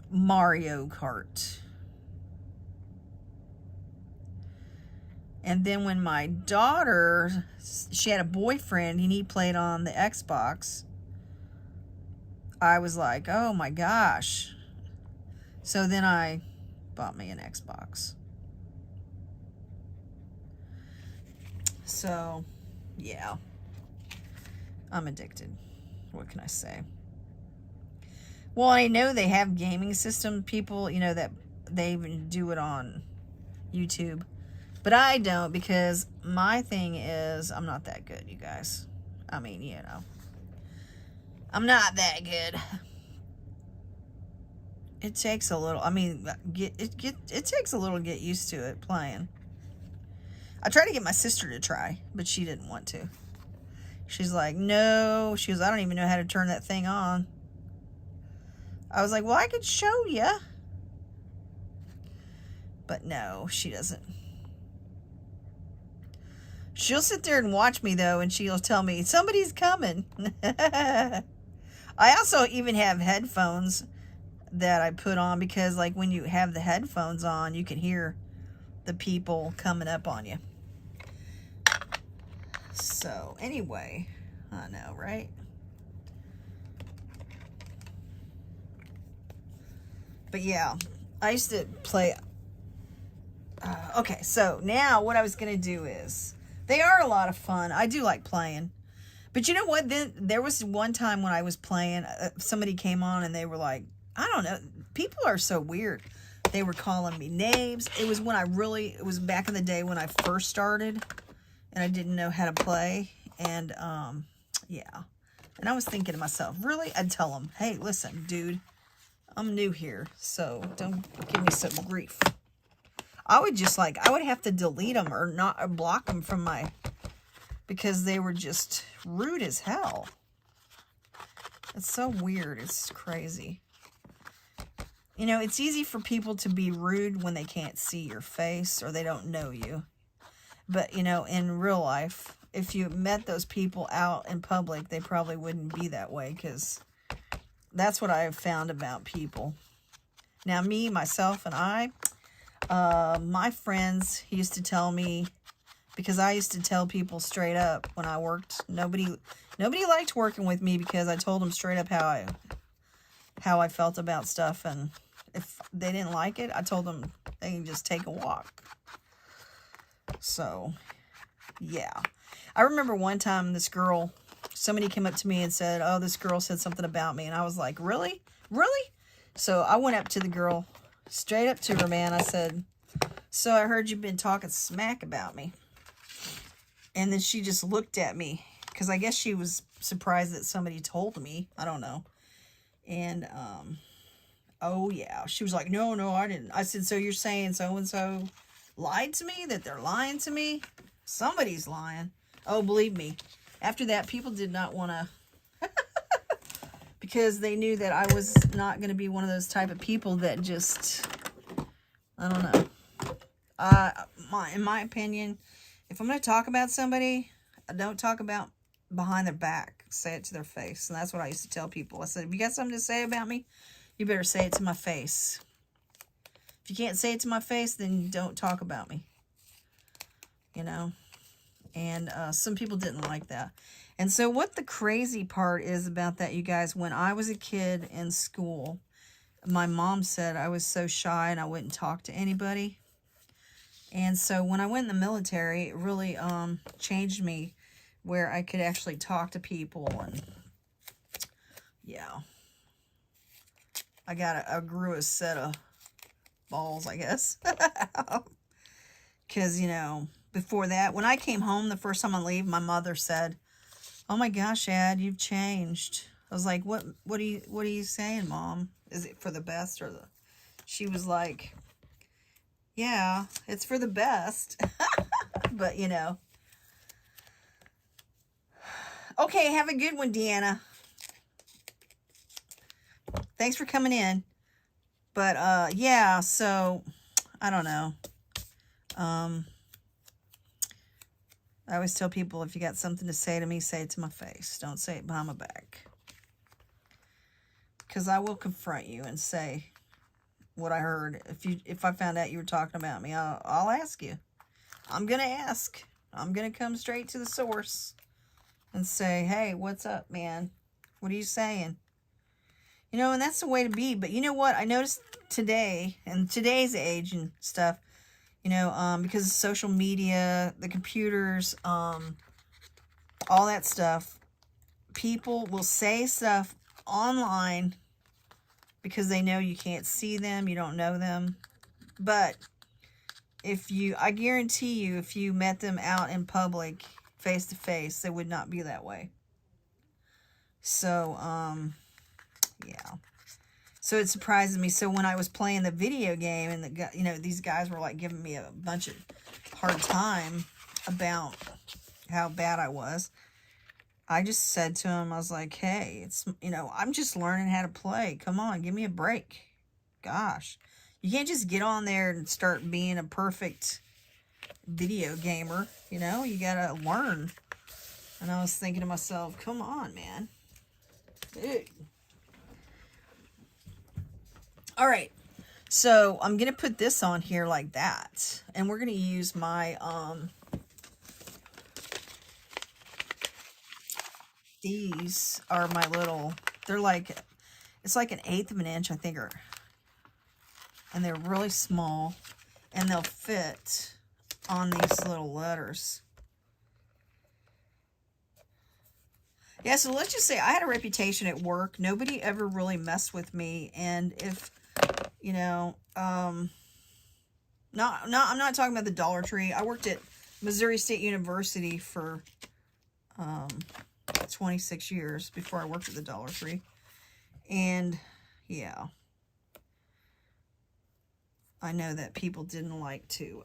A: Mario Kart. And then when my daughter, she had a boyfriend and he played on the Xbox, I was like, oh my gosh. So then I bought me an Xbox. So, yeah. I'm addicted. What can I say? Well, I know they have gaming system people, you know, that they even do it on YouTube. But I don't, because my thing is, I'm not that good, you guys. I mean, you know. I'm not that good. It takes a little, I mean, it takes a little to get used to it, playing. I tried to get my sister to try, but she didn't want to. She's like, no. She goes, I don't even know how to turn that thing on. I was like, well, I could show you. But no, she doesn't. She'll sit there and watch me, though, and she'll tell me, somebody's coming. I also even have headphones that I put on, because, like, when you have the headphones on, you can hear the people coming up on you. So, anyway, I know, right? But, yeah, I used to play. Okay, so now what I was going to do is, they are a lot of fun. I do like playing. But you know what? Then there was one time when I was playing, somebody came on and they were like, I don't know. People are so weird. They were calling me names. It was when it was back in the day when I first started and I didn't know how to play. And, yeah. And I was thinking to myself, really? I'd tell them, hey, listen, dude, I'm new here, so don't give me some grief. I would have to delete them or not, or block them from because they were just rude as hell. It's so weird. It's crazy. You know, it's easy for people to be rude when they can't see your face or they don't know you. But, you know, in real life, if you met those people out in public, they probably wouldn't be that way, because that's what I have found about people. Now, me, myself, and I, my friends used to tell me, because I used to tell people straight up when I worked, nobody liked working with me because I told them straight up how I felt about stuff, and if they didn't like it, I told them they can just take a walk. So, yeah. I remember one time somebody came up to me and said, oh, this girl said something about me, and I was like, really? Really? So I went up to the girl, straight up to her, man. I said, so I heard you've been talking smack about me. And then she just looked at me, because I guess she was surprised that somebody told me. I don't know. And, oh, yeah. She was like, no, I didn't. I said, so you're saying so-and-so lied to me? That they're lying to me? Somebody's lying. Oh, believe me. After that, people did not want to... because they knew that I was not going to be one of those type of people that just... I don't know. In my opinion, if I'm going to talk about somebody, I don't talk about behind their back. Say it to their face. And that's what I used to tell people. I said, if you got something to say about me, you better say it to my face. If you can't say it to my face, then don't talk about me. You know? And some people didn't like that. And so what the crazy part is about that, you guys, when I was a kid in school, my mom said I was so shy and I wouldn't talk to anybody. And so when I went in the military, it really changed me, where I could actually talk to people. And yeah, I grew a set of balls, I guess. Because, you know, before that, when I came home the first time on leave, my mother said, oh my gosh, Ad, you've changed. I was like, what are you saying, Mom? Is it for the best or the... She was like, yeah, it's for the best. But, you know. Okay, have a good one, Deanna. Thanks for coming in. But, yeah, so, I don't know. I always tell people, if you got something to say to me, say it to my face. Don't say it behind my back. Because I will confront you and say what I heard. If I found out you were talking about me, I'll ask you. I'm going to ask. I'm going to come straight to the source and say, hey, what's up, man? What are you saying? You know, and that's the way to be. But you know what? I noticed today, in today's age and stuff, you know, because of social media, the computers, all that stuff, people will say stuff online because they know you can't see them, you don't know them. But I guarantee you, if you met them out in public, face to face, they would not be that way. So, yeah. So it surprises me. So when I was playing the video game and these guys were like giving me a bunch of hard time about how bad I was, I just said to him, I was like, hey, I'm just learning how to play. Come on, give me a break. Gosh, you can't just get on there and start being a perfect video gamer. You know, you gotta learn. And I was thinking to myself, come on, man. Dude. All right, so I'm going to put this on here like that, and we're going to use my, these are my little, they're like, it's like 1/8 of an inch, I think, and they're really small, and they'll fit on these little letters. Yeah, so let's just say I had a reputation at work. Nobody ever really messed with me. And if, you know, I'm not talking about the Dollar Tree. I worked at Missouri State University for 26 years before I worked at the Dollar Tree. And yeah, I know that people didn't like to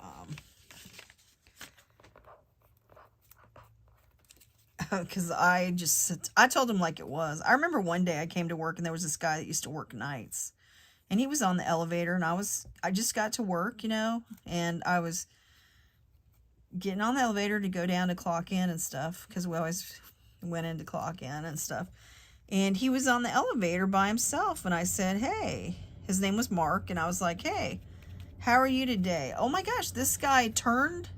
A: because I told him like it was. I remember one day I came to work and there was this guy that used to work nights, and he was on the elevator, and I just got to work, you know, and I was getting on the elevator to go down to clock in and stuff, because we always went in to clock in and stuff. And he was on the elevator by himself, and I said, hey, his name was Mark, and I was like, hey, how are you today? Oh my gosh, this guy turned,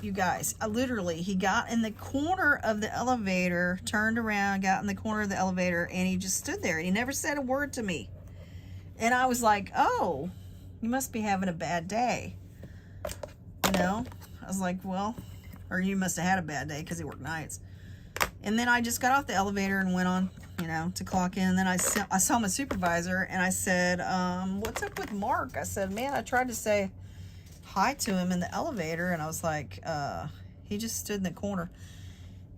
A: you guys, literally, he got in the corner of the elevator, turned around, got in the corner of the elevator, and he just stood there, and he never said a word to me. And I was like, oh, you must be having a bad day. You know? I was like, well, or you must have had a bad day because he worked nights. And then I just got off the elevator and went on, you know, to clock in. And then I saw my supervisor, and I said, what's up with Mark? I said, man, I tried to say hi to him in the elevator, and I was like, he just stood in the corner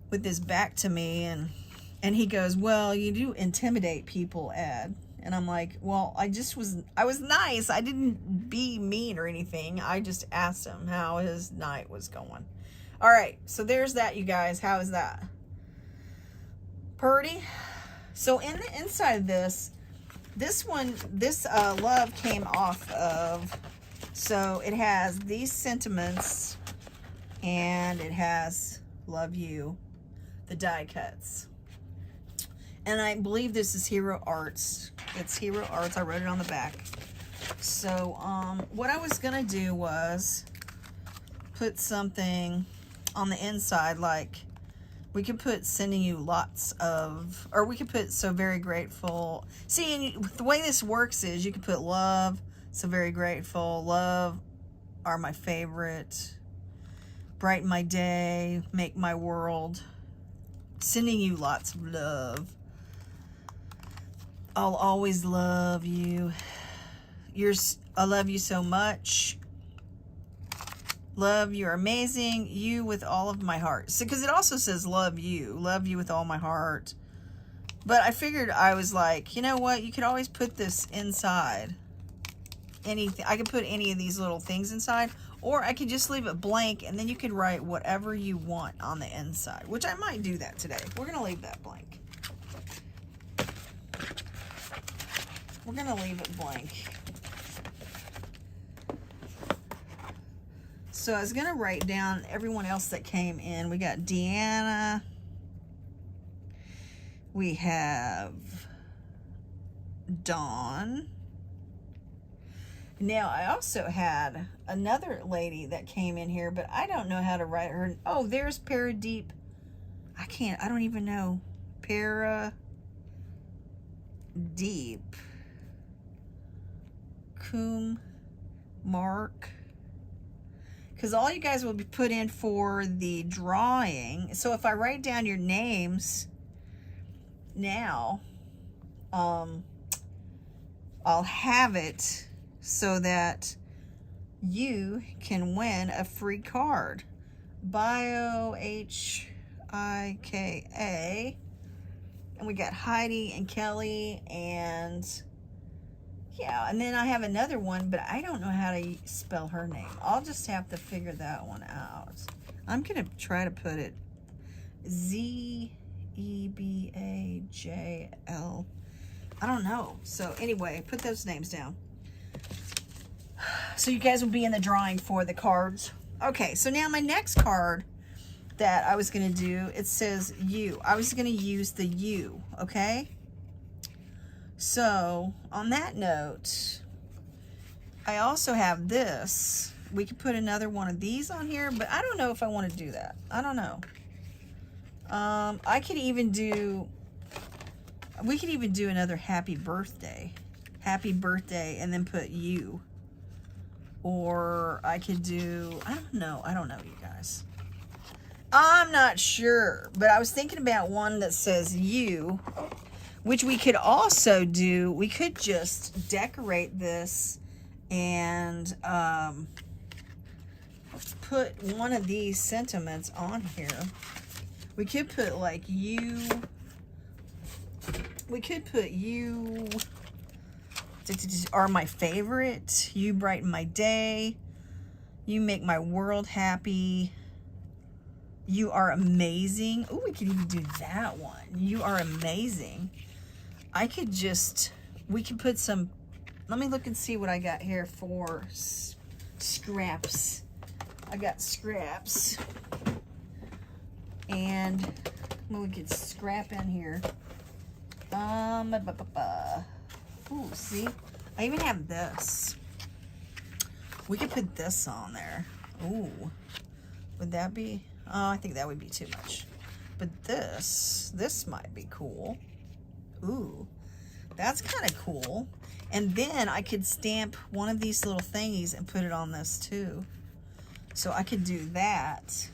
A: with his back to me. And he goes, well, you do intimidate people, Ed. And I'm like, well, I was nice. I didn't be mean or anything. I just asked him how his night was going. All right, so there's that, you guys. How is that? Purdy. So in the inside of this love came off of, so it has these sentiments, and it has love you, the die cuts. And I believe this is Hero Arts. It's Hero Arts. I wrote it on the back. So what I was gonna do was put something on the inside, like we could put sending you lots of, or we could put so very grateful. See, and the way this works is you can put love, so very grateful, love are my favorite, brighten my day, make my world, sending you lots of love, I'll always love you, I love you so much, love, you're amazing, you with all of my heart. So, because it also says love you with all my heart. But I figured, I was like, you know what, you could always put this inside. Anything, I could put any of these little things inside, or I could just leave it blank, and then you could write whatever you want on the inside, which I might do that today. We're going to leave that blank. We're going to leave it blank. So I was going to write down everyone else that came in. We got Deanna. We have Dawn. Now, I also had another lady that came in here, but I don't know how to write her. Oh, there's Paradeep. I don't even know. Paradeep. Mark. Because all you guys will be put in for the drawing. So if I write down your names now, I'll have it so that you can win a free card. Bio Hika. And we got Heidi and Kelly, and yeah, and then I have another one, but I don't know how to spell her name. I'll just have to figure that one out. I'm gonna try to put it Zebajl. I don't know. So anyway, put those names down. So you guys will be in the drawing for the cards. Okay, so now my next card that I was going to do, it says you. I was going to use the you, okay? So on that note, I also have this. We could put another one of these on here, but I don't know if I want to do that. I don't know. I could even do, we could even do another happy birthday, and then put you. Or I could do, I don't know, you guys. I'm not sure, but I was thinking about one that says you, which we could also do. We could just decorate this and put one of these sentiments on here. We could put like you. We could put you are my favorite. You brighten my day. You make my world happy. You are amazing. Oh, we could even do that one. You are amazing. I could just, we could put some, let me look and see what I got here for scraps. I got scraps. And we could scrap in here. Ooh, see? I even have this. We could put this on there. Ooh. Would that be? Oh, I think that would be too much. But this might be cool. Ooh. That's kind of cool. And then I could stamp one of these little thingies and put it on this too. So I could do that.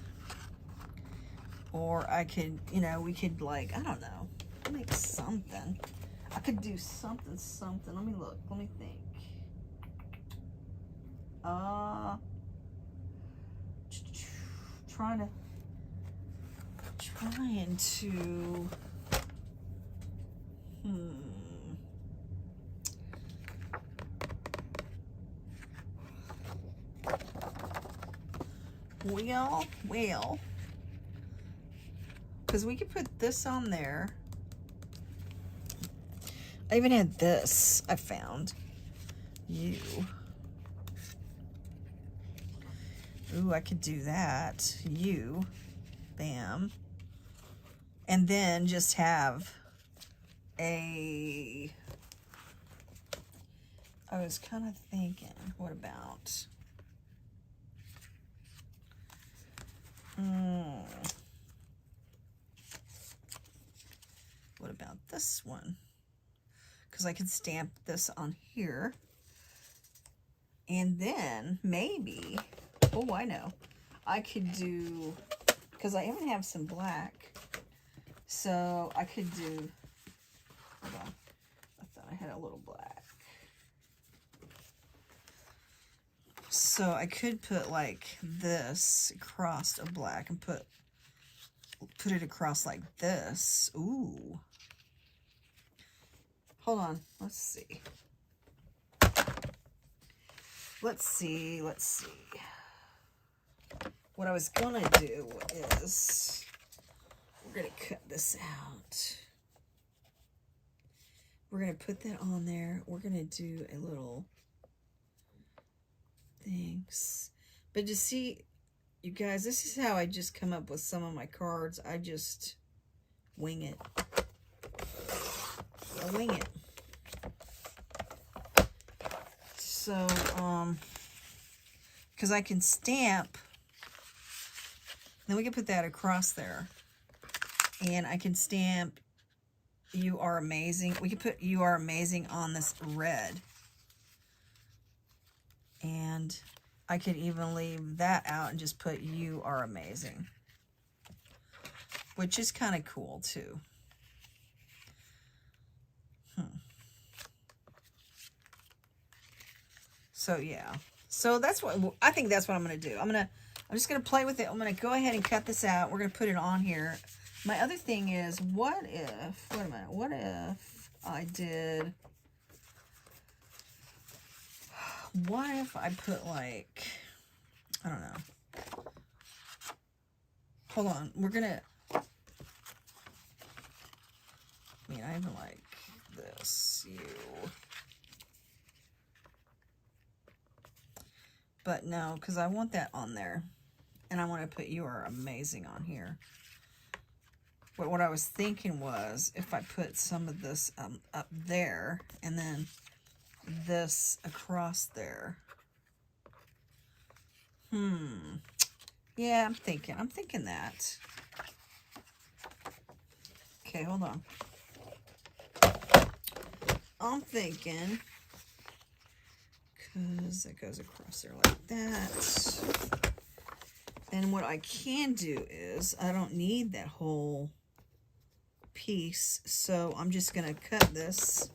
A: Or I could, you know, we could like, I don't know, make something. I could do something. Let me look. Let me think. Trying to well, because we could put this on there. I even had this, I found. You. Ooh, I could do that. You. Bam. And then just have a... I was kind of thinking, what about... What about this one? Because I could stamp this on here. And then maybe, oh, I know. I could do, because I even have some black. So I could do, hold on. I thought I had a little black. So I could put like this across a black and put it across like this. Ooh. Hold on. Let's see. Let's see. What I was going to do is, we're going to cut this out. We're going to put that on there. We're going to do a little things. But you see, you guys, this is how I just come up with some of my cards. I just wing it. I wing it. So, because I can stamp, then we can put that across there. And I can stamp, you are amazing. We can put you are amazing on this red. And I could even leave that out and just put you are amazing. Which is kind of cool too. So yeah, so that's what I think. That's what I'm gonna do. I'm just gonna play with it. I'm gonna go ahead and cut this out. We're gonna put it on here. My other thing is, what if? Wait a minute. What if I did? What if I put like? I don't know. Hold on. We're gonna. I mean, I even like this. You. But no, because I want that on there. And I want to put you are amazing on here. But what I was thinking was, if I put some of this up there, and then this across there. Yeah, I'm thinking that. Okay, hold on. I'm thinking... because it goes across there like that. And what I can do is, I don't need that whole piece, so I'm just going to cut this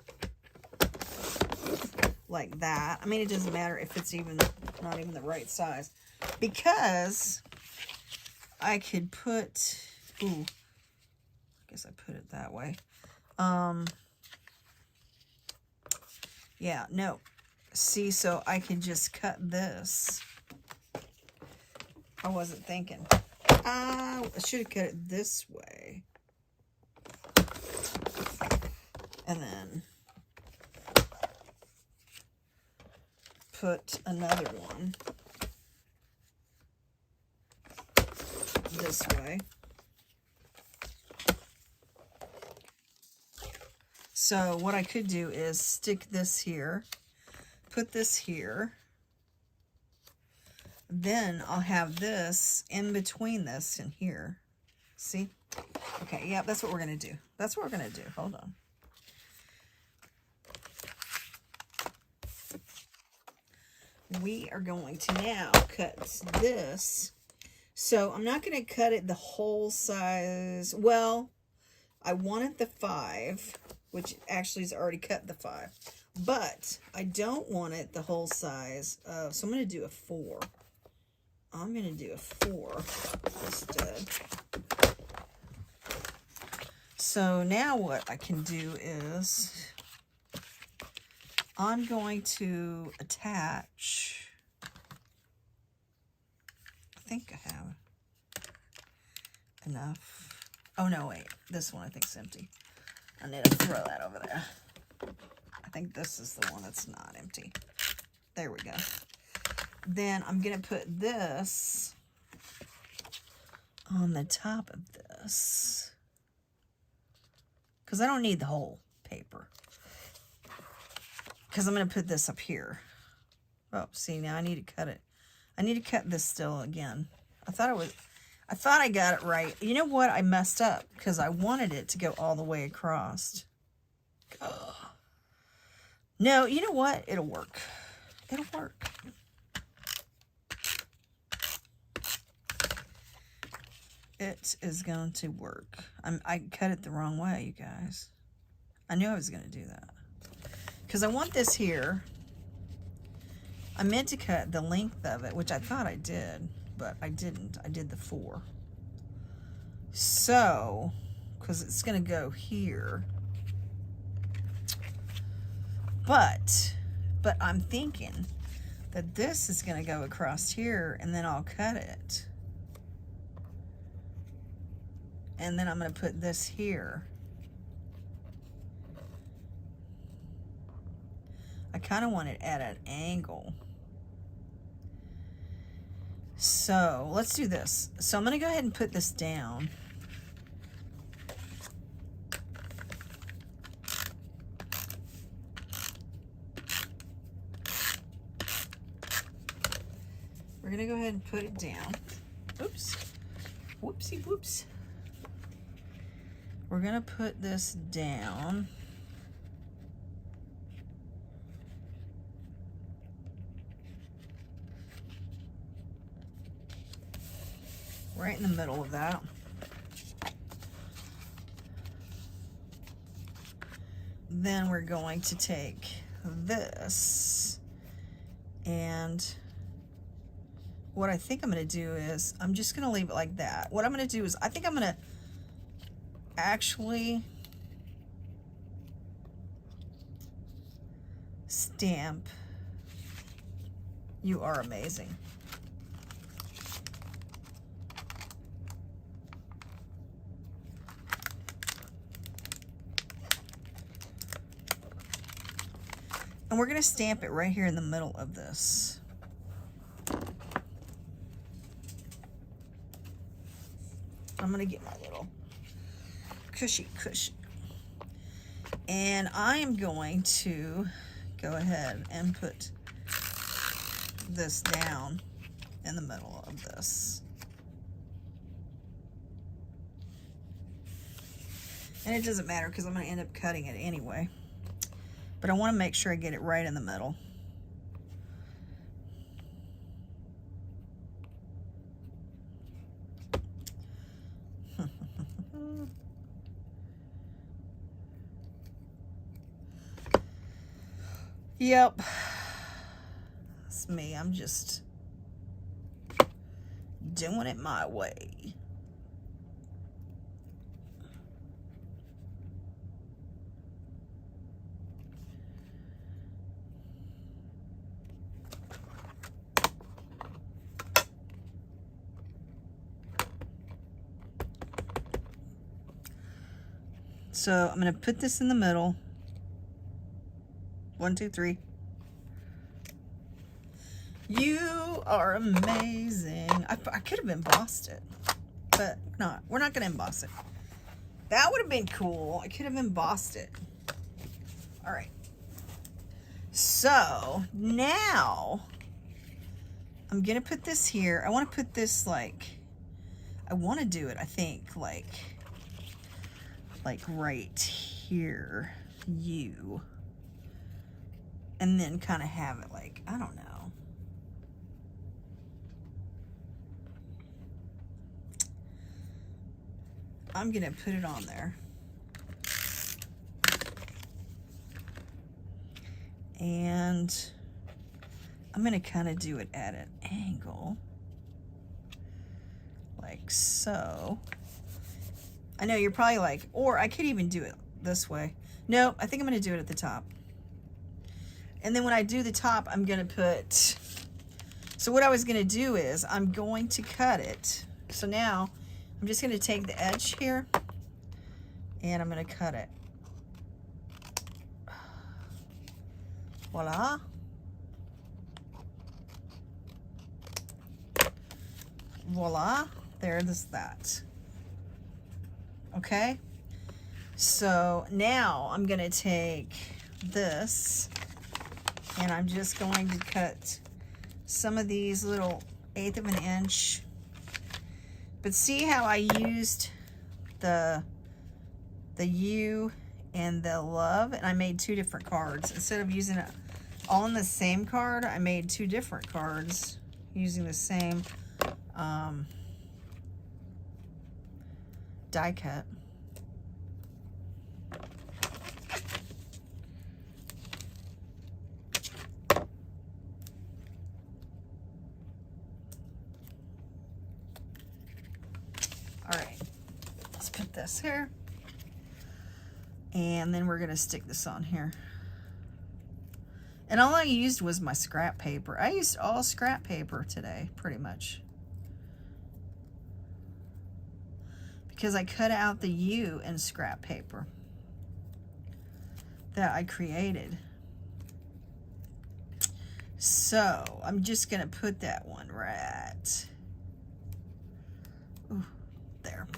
A: like that. I mean, it doesn't matter if it's even not even the right size, because I could put, ooh, I guess I put it that way. Yeah, no. See, so I could just cut this. I wasn't thinking. I should have cut it this way. And then put another one this way. So what I could do is stick this here, put this here, then I'll have this in between this and here. See? Okay, yeah, that's what we're going to do. That's what we're going to do. Hold on. We are going to now cut this. So I'm not going to cut it the whole size. Well, I wanted the 5, which actually is already cut the 5. But I don't want it the whole size of, so I'm going to do a 4. I'm going to do a 4 instead. So now what I can do is I'm going to attach, I think I have enough. Oh no, wait, this one I think is empty. I need to throw that over there. I think this is the one that's not empty. There we go. Then I'm going to put this on the top of this, because I don't need the whole paper, because I'm going to put this up here. Oh, see, now I need to cut it. I need to cut this still again. I thought I got it right. You know what? I messed up because I wanted it to go all the way across. Oh. No, you know what? It'll work. It'll work. It is going to work. I cut it the wrong way, you guys. I knew I was going to do that. Because I want this here. I meant to cut the length of it, which I thought I did, but I didn't. I did the 4. So, because it's going to go here. But I'm thinking that this is going to go across here, and then I'll cut it. And then I'm going to put this here. I kind of want it at an angle. So let's do this. So I'm going to go ahead and put this down. We're going to go ahead and put it down. Oops. Whoopsie whoops. We're going to put this down. Right in the middle of that. Then we're going to take this, and what I think I'm going to do is I'm just going to leave it like that. What I'm going to do is I think I'm going to actually stamp "You Are Amazing." And we're going to stamp it right here in the middle of this. I'm going to get my little cushy. And I am going to go ahead and put this down in the middle of this. And it doesn't matter because I'm going to end up cutting it anyway. But I want to make sure I get it right in the middle. Yep. It's me. I'm just doing it my way. So I'm going to put this in the middle. 1, 2, 3. You are amazing. I could have embossed it, but not. We're not going to emboss it. That would have been cool. I could have embossed it. All right. So now I'm going to put this here. I want to put this like, I want to do it, I think, like right here, you. And then kind of have it like, I don't know. I'm going to put it on there. And I'm going to kind of do it at an angle. Like so. I know you're probably like, or I could even do it this way. No, I think I'm going to do it at the top. And then when I do the top, I'm going to put, so what I was going to do is I'm going to cut it. So now I'm just going to take the edge here and I'm going to cut it. Voila. Voila. There's that. Okay. So now I'm going to take this and I'm just going to cut some of these little 1/8 of an inch. But see how I used the U and the love, and I made 2 different cards. Instead of using it all in the same card, I made 2 different cards using the same die cut. All right, let's put this here. And then we're gonna stick this on here. And all I used was my scrap paper. I used all scrap paper today, pretty much. Because I cut out the U in scrap paper that I created. So I'm just gonna put that one right, ooh, there.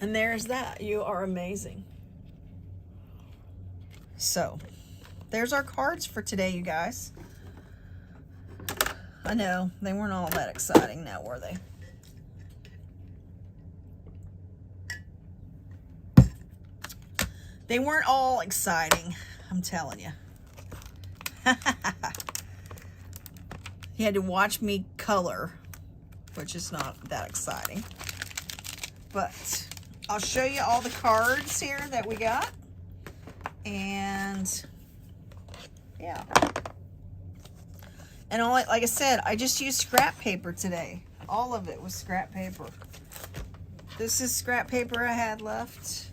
A: And there's that. You are amazing. So there's our cards for today, you guys. I know, they weren't all that exciting now, were they? They weren't all exciting, I'm telling you. You had to watch me color, which is not that exciting. But I'll show you all the cards here that we got. And yeah. And all, like I said, I just used scrap paper today. All of it was scrap paper. This is scrap paper I had left.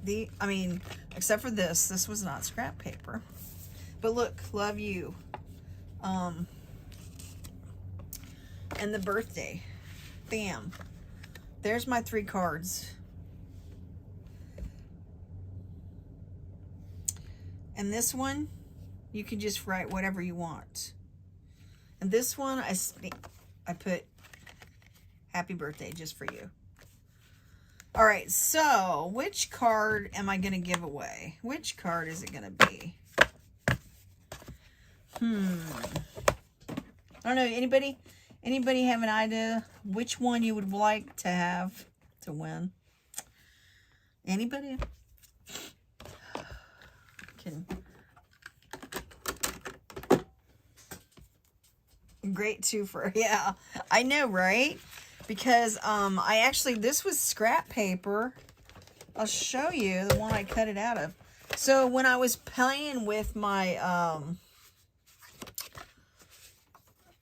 A: I mean, except for this. This was not scrap paper. But look, love you. And the birthday. Bam. There's my 3 cards. And this one, you can just write whatever you want. And this one, I put happy birthday just for you. All right, so which card am I going to give away? Which card is it going to be? I don't know. Anybody have an idea which one you would like to have to win? Anybody? Great twofer. Yeah, I know, right? because this was scrap paper. I'll show you the one I cut it out of. So when I was playing with my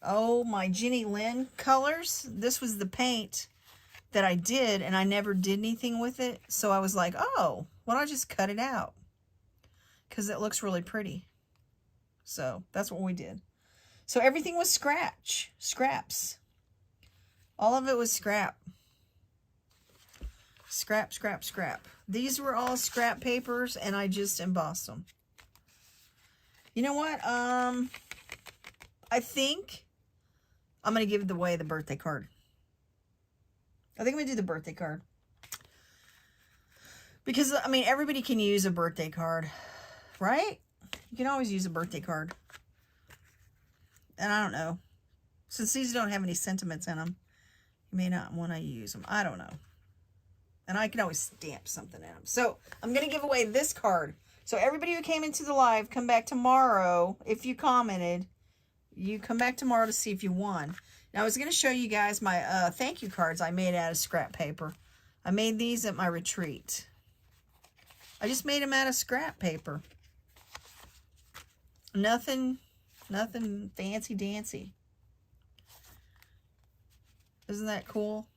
A: my Jenny Lynn colors, this was the paint that I did, and I never did anything with it. So I was like, oh, why don't I just cut it out? Because it looks really pretty. So that's what we did. So everything was scraps. All of it was scrap. Scrap, scrap, scrap. These were all scrap papers, and I just embossed them. You know what? I think I'm going to give away the birthday card. I think I'm going to do the birthday card. Because, I mean, everybody can use a birthday card, right? You can always use a birthday card. And I don't know. Since these don't have any sentiments in them, you may not want to use them. I don't know. And I can always stamp something in them. So, I'm going to give away this card. So, everybody who came into the live, come back tomorrow. If you commented, you come back tomorrow to see if you won. Now, I was going to show you guys my thank you cards I made out of scrap paper. I made these at my retreat. I just made them out of scrap paper. Nothing fancy dancy. Isn't that cool?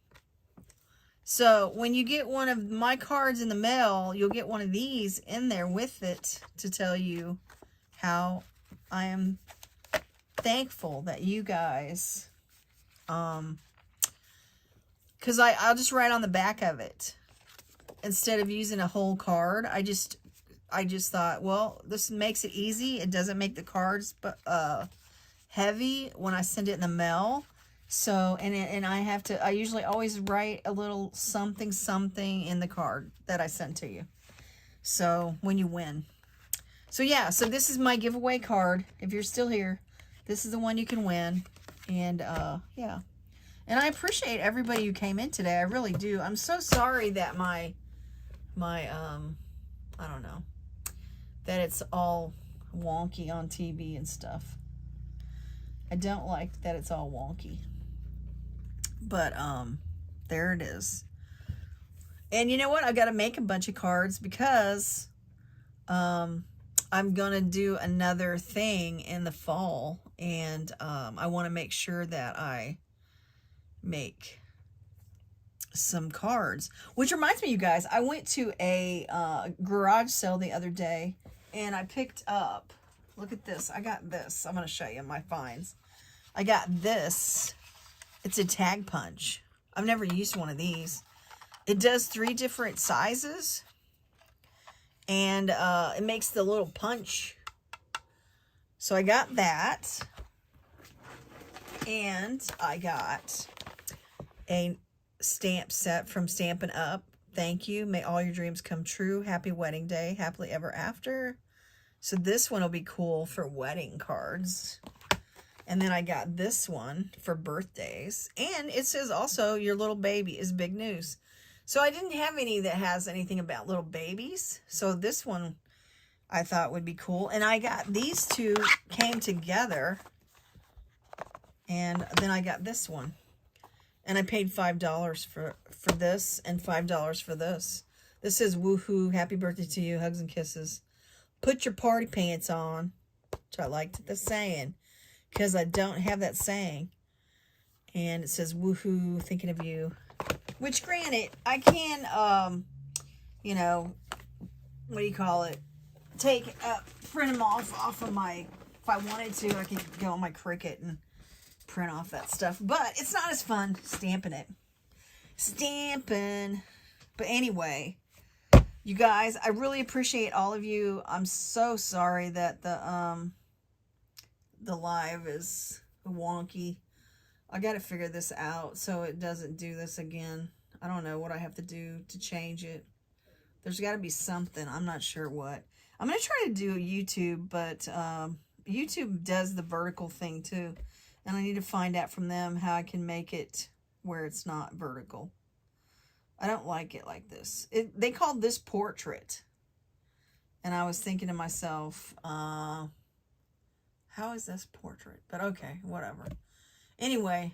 A: So, when you get one of my cards in the mail, you'll get one of these in there with it to tell you how I am thankful that you guys, because I'll just write on the back of it. Instead of using a whole card, I just thought, well, this makes it easy. It doesn't make the cards heavy when I send it in the mail. So, and I usually always write a little something in the card that I send to you. So, when you win. So, yeah, so this is my giveaway card. If you're still here, this is the one you can win. And, yeah. And I appreciate everybody who came in today. I really do. I'm so sorry that my I don't know, that it's all wonky on TV and stuff. I don't like that it's all wonky. But, there it is. And you know what? I got to make a bunch of cards because, I'm going to do another thing in the fall. And, I want to make sure that I make some cards. Which reminds me, you guys, I went to a garage sale the other day. And I picked up, look at this. I got this. I'm going to show you my finds. I got this. It's a tag punch. I've never used one of these. It does 3 different sizes. And it makes the little punch. So I got that. And I got a stamp set from Stampin' Up. Thank you. May all your dreams come true. Happy wedding day. Happily ever after. So this one will be cool for wedding cards. And then I got this one for birthdays. And it says also, your little baby is big news. So I didn't have any that has anything about little babies. So this one I thought would be cool. And I got these two came together. And then I got this one. And I paid $5 for this and $5 for this. This says, woohoo, happy birthday to you, hugs and kisses. Put your party pants on. Which I liked the saying. Because I don't have that saying. And it says, woohoo, thinking of you. Which, granted, I can, you know, what do you call it? Print them off of my, if I wanted to, I could go on my Cricut and print off that stuff. But it's not as fun stamping it. Stamping. But anyway, you guys, I really appreciate all of you. I'm so sorry that the live is wonky. I got to figure this out so it doesn't do this again. I don't know what I have to do to change it. There's got to be something. I'm not sure what. I'm going to try to do YouTube, but YouTube does the vertical thing too. And I need to find out from them how I can make it where it's not vertical. I don't like it like this. They called this portrait. And I was thinking to myself, how is this portrait? But okay, whatever. Anyway,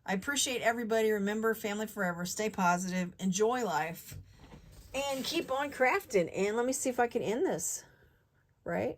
A: I appreciate everybody. Remember, family forever. Stay positive. Enjoy life. And keep on crafting. And let me see if I can end this. Right?